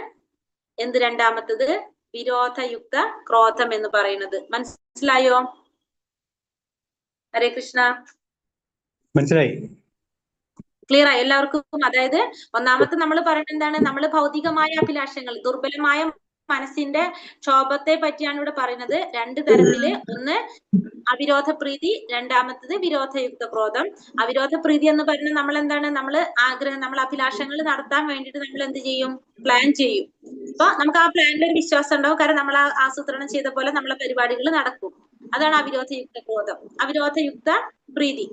രണ്ടാമത്തത് വിരോധയുക്ത ക്രോധം എന്ന് പറയുന്നത്. മനസ്സിലായോ? ഹരേ കൃഷ്ണ. മനസ്സിലായി, ക്ലിയർ ആയി എല്ലാവർക്കും? അതായത് ഒന്നാമത്തെ നമ്മൾ പറയുന്നത് എന്താണ്, നമ്മൾ ഭൗതികമായ അഭിലാഷങ്ങൾ, ദുർബലമായ മനസ്സിന്റെ ക്ഷോഭത്തെ പറ്റിയാണ് ഇവിടെ പറയുന്നത്. രണ്ട് തരത്തില്, ഒന്ന് അവിരോധ പ്രീതി, രണ്ടാമത്തത് വിരോധയുക്ത ക്രോധം. അവിരോധ പ്രീതി എന്ന് പറഞ്ഞാൽ നമ്മൾ എന്താണ്, നമ്മൾ അഭിലാഷങ്ങൾ നടത്താൻ വേണ്ടിയിട്ട് നമ്മൾ എന്ത് ചെയ്യും, പ്ലാൻ ചെയ്യും. അപ്പൊ നമുക്ക് ആ പ്ലാനിൽ ഒരു വിശ്വാസം ഉണ്ടാവും, കാരണം നമ്മൾ ആസൂത്രണം ചെയ്ത പോലെ നമ്മളെ പരിപാടികൾ നടക്കും. അതാണ് അവിരോധയുക്ത ക്രോധം, അവിരോധയുക്ത പ്രീതി,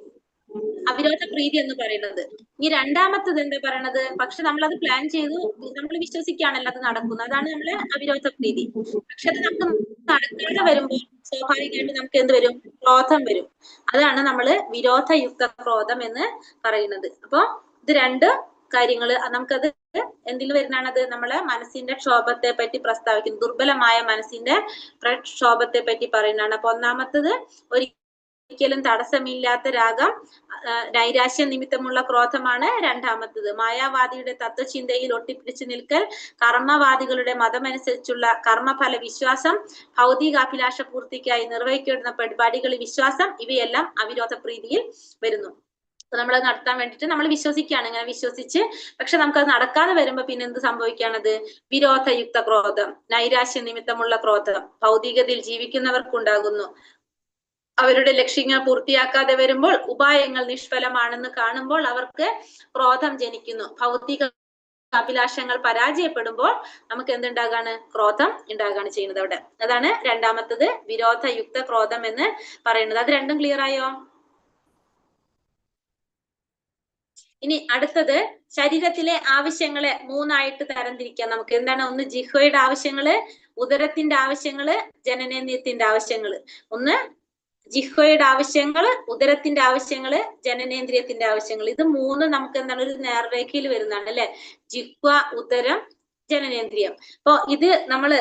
അവിരോധ പ്രീതി എന്ന് പറയുന്നത്. ഈ രണ്ടാമത്തത് എന്താ പറയണത്, പക്ഷെ നമ്മളത് പ്ലാൻ ചെയ്തു, നമ്മൾ വിശ്വസിക്കുകയാണല്ലോ അത് നടക്കുന്നത്. അതാണ് നമ്മള് അവിരോധ പ്രീതി. പക്ഷെ അത് നമുക്ക് നടക്കാതെ വരുമ്പോൾ സ്വാഭാവികമായിട്ട് നമുക്ക് എന്ത് വരും, ക്രോധം വരും. അതാണ് നമ്മള് വിരോധയുക്ത ക്രോധം എന്ന് പറയുന്നത്. അപ്പൊ ഇത് രണ്ട് കാര്യങ്ങള് നമുക്കത് എന്തിൽ വരുന്നതാണത്? നമ്മളെ മനസ്സിന്റെ ക്ഷോഭത്തെ പറ്റി പ്രസ്താവിക്കുന്നു. ദുർബലമായ മനസ്സിന്റെ പ്രക്ഷോഭത്തെ പറ്റി പറയുന്നതാണ്. അപ്പൊ ഒന്നാമത്തത് ഒരിക്കലും തടസ്സമില്ലാത്ത രാഗം, നൈരാശ്യ നിമിത്തമുള്ള ക്രോധമാണ് രണ്ടാമത്തത്. മായാവാദിയുടെ തത്വചിന്തയിൽ ഒട്ടിപ്പിടിച്ചു നിൽക്കൽ, കർമ്മവാദികളുടെ മതമനുസരിച്ചുള്ള കർമ്മഫല വിശ്വാസം, ഭൗതികാഭിലാഷ പൂർത്തിക്കായി നിർവഹിക്കുന്ന പരിപാടികളിൽ വിശ്വാസം, ഇവയെല്ലാം അവിരോധ പ്രീതിയിൽ വരുന്നു. അപ്പൊ നമ്മൾ നടത്താൻ വേണ്ടിയിട്ട് നമ്മൾ വിശ്വസിക്കുകയാണ്, ഇങ്ങനെ വിശ്വസിച്ച് പക്ഷെ നമുക്കത് നടക്കാതെ വരുമ്പോ പിന്നെ എന്ത് സംഭവിക്കുകയാണത്? വിരോധയുക്ത ക്രോധം, നൈരാശ്യ നിമിത്തമുള്ള ക്രോധം ഭൗതികതയിൽ ജീവിക്കുന്നവർക്കുണ്ടാകുന്നു. അവരുടെ ലക്ഷ്യങ്ങൾ പൂർത്തിയാക്കാതെ വരുമ്പോൾ, ഉപായങ്ങൾ നിഷ്ഫലമാണെന്ന് കാണുമ്പോൾ അവർക്ക് ക്രോധം ജനിക്കുന്നു. ഭൗതിക അഭിലാഷങ്ങൾ പരാജയപ്പെടുമ്പോൾ നമുക്ക് എന്തുണ്ടാകാണ്? ക്രോധം ഉണ്ടാകാണ് ചെയ്യുന്നത് അവിടെ. അതാണ് രണ്ടാമത്തത് വിരോധയുക്ത ക്രോധം എന്ന് പറയുന്നത്. അത് രണ്ടും ക്ലിയർ ആയോ? ഇനി അടുത്തത് ശരീരത്തിലെ ആവശ്യങ്ങളെ മൂന്നായിട്ട് തരംതിരിക്കാം നമുക്ക്. എന്താണ്? ഒന്ന് ജിഹ്വയുടെ ആവശ്യങ്ങള്, ഉദരത്തിന്റെ ആവശ്യങ്ങള്, ജനനേന്ദ്രിയത്തിന്റെ ആവശ്യങ്ങള്. ഒന്ന് ജിഹ്വയുടെ ആവശ്യങ്ങള്, ഉദരത്തിന്റെ ആവശ്യങ്ങള്, ജനനേന്ദ്രിയത്തിന്റെ ആവശ്യങ്ങൾ. ഇത് മൂന്നും നമുക്ക് എന്താണ്? ഒരു നേർരേഖയിൽ വരുന്നതാണ് അല്ലെ? ജിഹ്വ, ഉദരം, ജനനേന്ദ്രിയം. അപ്പൊ ഇത് നമ്മള്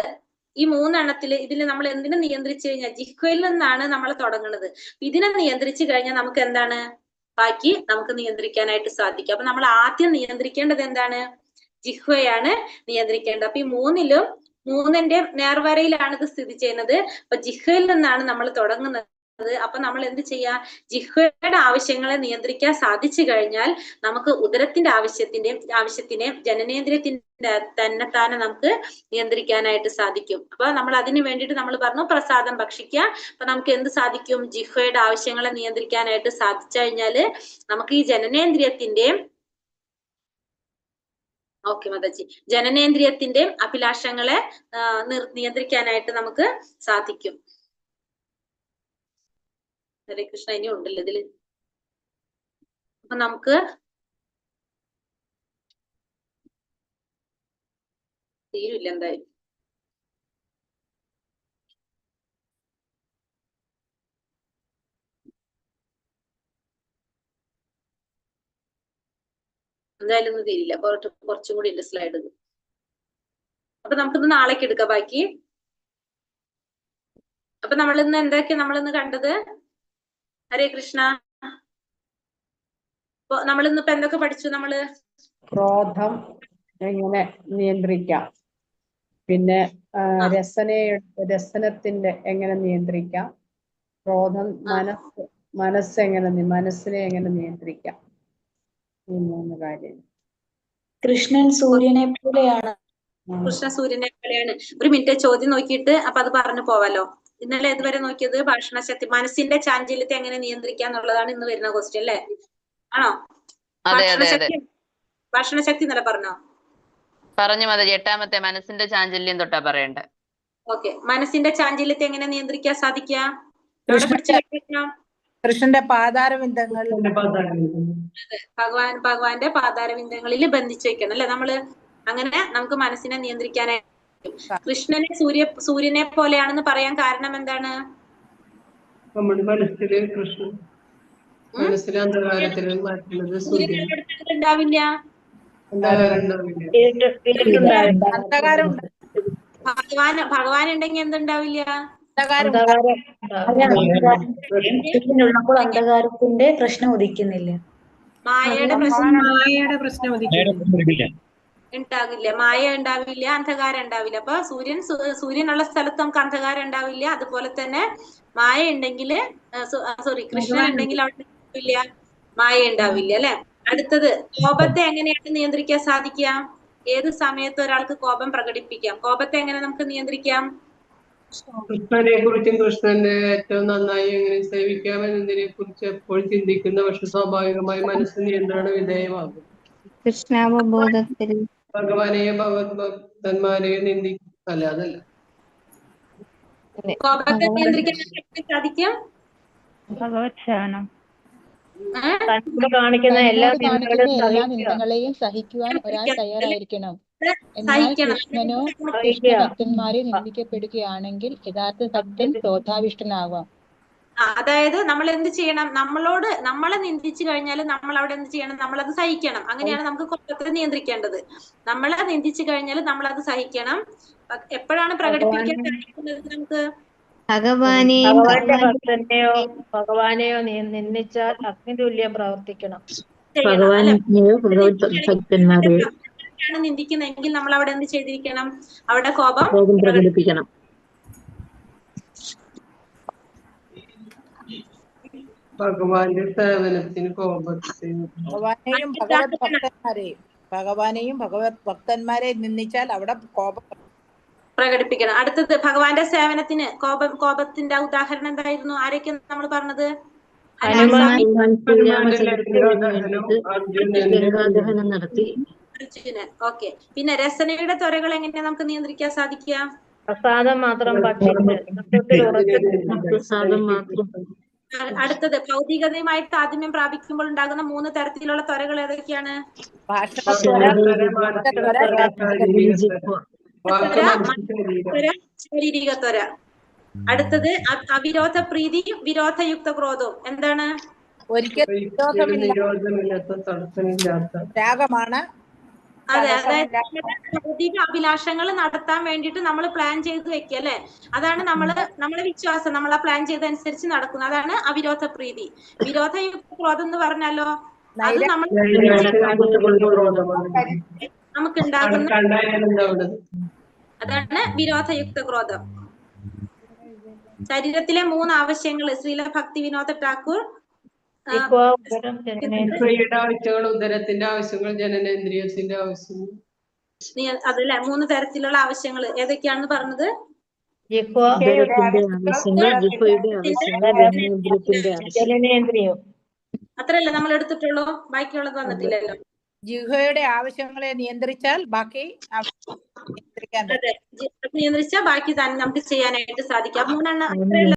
ഈ മൂന്നെണ്ണത്തില് ഇതിൽ നമ്മൾ എന്തിനെ നിയന്ത്രിച്ചു കഴിഞ്ഞാൽ, ജിഹ്വയിൽ നിന്നാണ് നമ്മൾ തുടങ്ങുന്നത്. ഇതിനെ നിയന്ത്രിച്ചു കഴിഞ്ഞാൽ നമുക്ക് എന്താണ്? ബാക്കി നമുക്ക് നിയന്ത്രിക്കാനായിട്ട് സാധിക്കും. അപ്പൊ നമ്മൾ ആദ്യം നിയന്ത്രിക്കേണ്ടത് എന്താണ്? ജിഹ്വയാണ് നിയന്ത്രിക്കേണ്ടത്. അപ്പൊ ഈ മൂന്നിന്റെ നേർവരയിലാണ് ഇത് സ്ഥിതി ചെയ്യുന്നത്. അപ്പൊ ജിഹ്വയിൽ നിന്നാണ് നമ്മൾ തുടങ്ങുന്നത്. അപ്പൊ നമ്മൾ എന്ത് ചെയ്യാ? ജിഹ്വയുടെ ആവശ്യങ്ങളെ നിയന്ത്രിക്കാൻ സാധിച്ചു കഴിഞ്ഞാൽ നമുക്ക് ഉദരത്തിന്റെ ആവശ്യത്തിനെ ജനനേന്ദ്രിയത്തിന്റെ തന്നെ നമുക്ക് നിയന്ത്രിക്കാനായിട്ട് സാധിക്കും. അപ്പൊ നമ്മൾ അതിന് വേണ്ടിയിട്ട് നമ്മൾ പറഞ്ഞു പ്രസാദം ഭക്ഷിക്കുക. അപ്പൊ നമുക്ക് എന്ത് സാധിക്കും? ജിഹ്വയുടെ ആവശ്യങ്ങളെ നിയന്ത്രിക്കാനായിട്ട് സാധിച്ചു കഴിഞ്ഞാല് നമുക്ക് ഈ ജനനേന്ദ്രിയത്തിന്റെയും ജനനേന്ദ്രിയത്തിന്റെയും അഭിലാഷങ്ങളെ നിയന്ത്രിക്കാനായിട്ട് നമുക്ക് സാധിക്കും. ഹരേ കൃഷ്ണ. ഇനി ഉണ്ടല്ലോ ഇതില്. അപ്പൊ നമുക്ക് തീരില്ല എന്തായാലും. എന്തായാലും ഒന്നും തീരില്ല. കുറച്ചും കൂടി ഉണ്ട് സ്ലൈഡ്. അപ്പൊ നമുക്കിന്ന് നാളേക്ക് എടുക്കാം ബാക്കി. അപ്പൊ നമ്മളിന്ന് എന്തൊക്കെയാ നമ്മളിന്ന് കണ്ടത്? ഹരേ കൃഷ്ണ. അപ്പൊ നമ്മളിന്ന് ഇപ്പൊ എന്തൊക്കെ പഠിച്ചു? നമ്മള് ക്രോധം എങ്ങനെ നിയന്ത്രിക്കാം, പിന്നെ രസനത്തിന്റെ എങ്ങനെ നിയന്ത്രിക്കാം, ക്രോധം മനസ്സിനെ എങ്ങനെ നിയന്ത്രിക്കാം, ഈ മൂന്ന് കാര്യം. കൃഷ്ണൻ സൂര്യനെ പോലെയാണ്. കൃഷ്ണ സൂര്യനെ പോലെയാണ്. ഒരു മിനിറ്റ് ചോദ്യം നോക്കിയിട്ട് അപ്പൊ അത് പറഞ്ഞു പോവാലോ. ഇന്നലെ ഇതുവരെ നോക്കിയത് ഭാഷണശക്തി, മനസ്സിന്റെ ചാഞ്ചല്യത്തെ എങ്ങനെ നിയന്ത്രിക്കാം എന്നുള്ളതാണ് ഇന്ന് വരുന്ന ക്വസ്റ്റ്യൻ അല്ലേ? ആണോ? ഭാഷണശക്തി ഇന്നലെ പറഞ്ഞോ? പറഞ്ഞു മതി. എട്ടാമത്തെ മനസ്സിന്റെ ചാഞ്ചല്യം തൊട്ടാ പറയണ്ടേ. ഓക്കെ. മനസ്സിന്റെ ചാഞ്ചല്യത്തെ എങ്ങനെ നിയന്ത്രിക്കാൻ സാധിക്കുക? കൃഷ്ണന്റെ പാതാരവിന്ദങ്ങൾ. അതെ, ഭഗവാന്റെ പാതാരവിന്ദങ്ങളിൽ ബന്ധിച്ചു വെക്കണം അല്ലെ നമ്മള്. അങ്ങനെ നമുക്ക് മനസ്സിനെ നിയന്ത്രിക്കാനായി. കൃഷ്ണനെ സൂര്യനെ പോലെയാണെന്ന് പറയാൻ കാരണം എന്താണ്? നമ്മുടെ മനസ്സിലെ കൃഷ്ണൻ, മനസ്സിലെ അന്ധകാരത്തിൽ മാറ്റുന്നത് സൂര്യൻ. ഉണ്ടാവില്ല. ഭഗവാൻ ഉണ്ടെങ്കിൽ എന്തുണ്ടാവില്ല? ഉള്ളപ്പോൾ അന്ധകാരത്തിന്റെ പ്രശ്നം ഉദിക്കുന്നില്ല. മായയുടെ പ്രശ്നം ഉദിക്കുന്നില്ല. ഉണ്ടാകില്ല. മായ ഉണ്ടാവില്ല, അന്ധകാരം ഉണ്ടാവില്ല. അപ്പൊ സൂര്യനുള്ള സ്ഥലത്ത് നമുക്ക് അന്ധകാരം ഉണ്ടാവില്ല. അതുപോലെ തന്നെ മായ ഉണ്ടെങ്കിൽ കൃഷ്ണൻ ഉണ്ടെങ്കിൽ അവിടെ ഇല്ല, മായ ഉണ്ടാവില്ല അല്ലെ. അടുത്തത് കോപത്തെ എങ്ങനെയാണ് നിയന്ത്രിക്കാൻ സാധിക്കുക? ഏത് സമയത്ത് ഒരാൾക്ക് കോപം പ്രകടിപ്പിക്കാം? കോപത്തെ എങ്ങനെ നമുക്ക് നിയന്ത്രിക്കാം? കൃഷ്ണനെ കുറിച്ചും കൃഷ്ണനെ ഏറ്റവും നന്നായി എങ്ങനെ സേവിക്കാം എന്നതിനെ കുറിച്ച് എപ്പോഴും ചിന്തിക്കുന്ന, പക്ഷെ സ്വാഭാവികമായി മനസ്സ് നിയന്ത്രണ വിധേയമാകും. കൃഷ്ണാവബോധത്തിൽ ഭഗവാനെയും ഭഗവത്ഭക്തന്മാരെയും നിന്ദിക്കും. അതല്ല കോപത്തെ നിയന്ത്രിക്കാൻ സാധിക്കും. ഭഗവത് ശരണം. കാണിക്കുന്ന എല്ലാ നിന്ദകളെയും സഹിക്കുവാൻ ഒരാൾ തയ്യാറായിരിക്കണം. എന്നാൽ കൃഷ്ണനോ കൃഷ്ണഭക്തന്മാരെ നിന്ദിക്കപ്പെടുകയാണെങ്കിൽ യഥാർത്ഥ ഭക്തൻ ക്രോധാവിഷ്ടനാവാം. അതായത് നമ്മൾ എന്ത് ചെയ്യണം, നമ്മളെ നിന്ദിച്ചു കഴിഞ്ഞാൽ നമ്മൾ അവിടെ എന്ത് ചെയ്യണം, നമ്മളത് സഹിക്കണം. അങ്ങനെയാണ് നമുക്ക് കോപത്തെ നിയന്ത്രിക്കേണ്ടത്. നമ്മളെ നിന്ദിച്ചു കഴിഞ്ഞാൽ നമ്മൾ അത് സഹിക്കണം. എപ്പോഴാണ് പ്രകടിപ്പിക്കാൻ സാധിക്കുന്നത് നമുക്ക്? ഭഗവാനെയോ നിന്ദിച്ചാൽ അഗ്നിതുല്യം പ്രവർത്തിക്കണം. നിന്ദിക്കുന്നെങ്കിൽ നമ്മൾ അവിടെ എന്ത് ചെയ്തിരിക്കണം? അവിടെ കോപം പ്രകടിപ്പിക്കണം. ഭഗവാന്റെ സേവനത്തിന് ഭഗവാനെയും ഭഗവത് ഭക്തന്മാരെ നിന്ദിച്ചാൽ അവിടെ കോപം പ്രകടിപ്പിക്കണം. അടുത്തത് ഭഗവാന്റെ സേവനത്തിന് കോപത്തിന്റെ ഉദാഹരണം എന്തായിരുന്നു? ആരൊക്കെ നമ്മൾ പറഞ്ഞത്? അർജുനൻ. ഓക്കെ. പിന്നെ രസനയുടെ ത്വരകൾ എങ്ങനെയാ നമുക്ക് നിയന്ത്രിക്കാൻ സാധിക്കുക? പ്രസാദം മാത്രം അടുത്തത് ഭൗതികതയുമായി താരതമ്യം പ്രാപിക്കുമ്പോൾ ഉണ്ടാകുന്ന 3 തരത്തിലുള്ള ത്വരകൾ ഏതൊക്കെയാണ്? ശാരീരിക ത്വര. അടുത്തത് അവിരോധ പ്രീതിയും വിരോധയുക്ത ക്രോധവും. എന്താണ്? ത്യാഗമാണ്. അതെ, അതായത് ഭൗതിക അഭിലാഷങ്ങൾ നടത്താൻ വേണ്ടിയിട്ട് നമ്മൾ പ്ലാൻ ചെയ്ത് വെക്കുക അല്ലെ. അതാണ് നമ്മളെ വിശ്വാസം. നമ്മൾ ആ പ്ലാൻ ചെയ്തനുസരിച്ച് നടക്കുന്നത്. അതാണ് അവിരോധ പ്രീതി. വിരോധയുക്ത ക്രോധം എന്ന് പറഞ്ഞാലോ അത് നമുക്ക് ഉണ്ടാകുന്ന അതാണ് വിരോധയുക്ത ക്രോധം. ശരീരത്തിലെ 3 ആവശ്യങ്ങൾ ശ്രീല ഭക്തി വിനോദ ഠാക്കൂർ ആവശ്യങ്ങൾ, ഉദരത്തിന്റെ ആവശ്യങ്ങൾ, ജനനേന്ദ്രിയത്തിന്റെ ആവശ്യങ്ങൾ, അതല്ലേ 3 തരത്തിലുള്ള ആവശ്യങ്ങൾ ഏതൊക്കെയാണെന്ന് പറഞ്ഞത്? അത്രയല്ല നമ്മൾ എടുത്തിട്ടുള്ളൂ, ബാക്കിയുള്ളത് വന്നിട്ടില്ലല്ലോ. ജിഹ്വയുടെ ആവശ്യങ്ങളെ നിയന്ത്രിച്ചാൽ ബാക്കി നിയന്ത്രിച്ചാൽ ബാക്കി തന്നെ നമുക്ക് ചെയ്യാനായിട്ട് സാധിക്കും. 3 എണ്ണം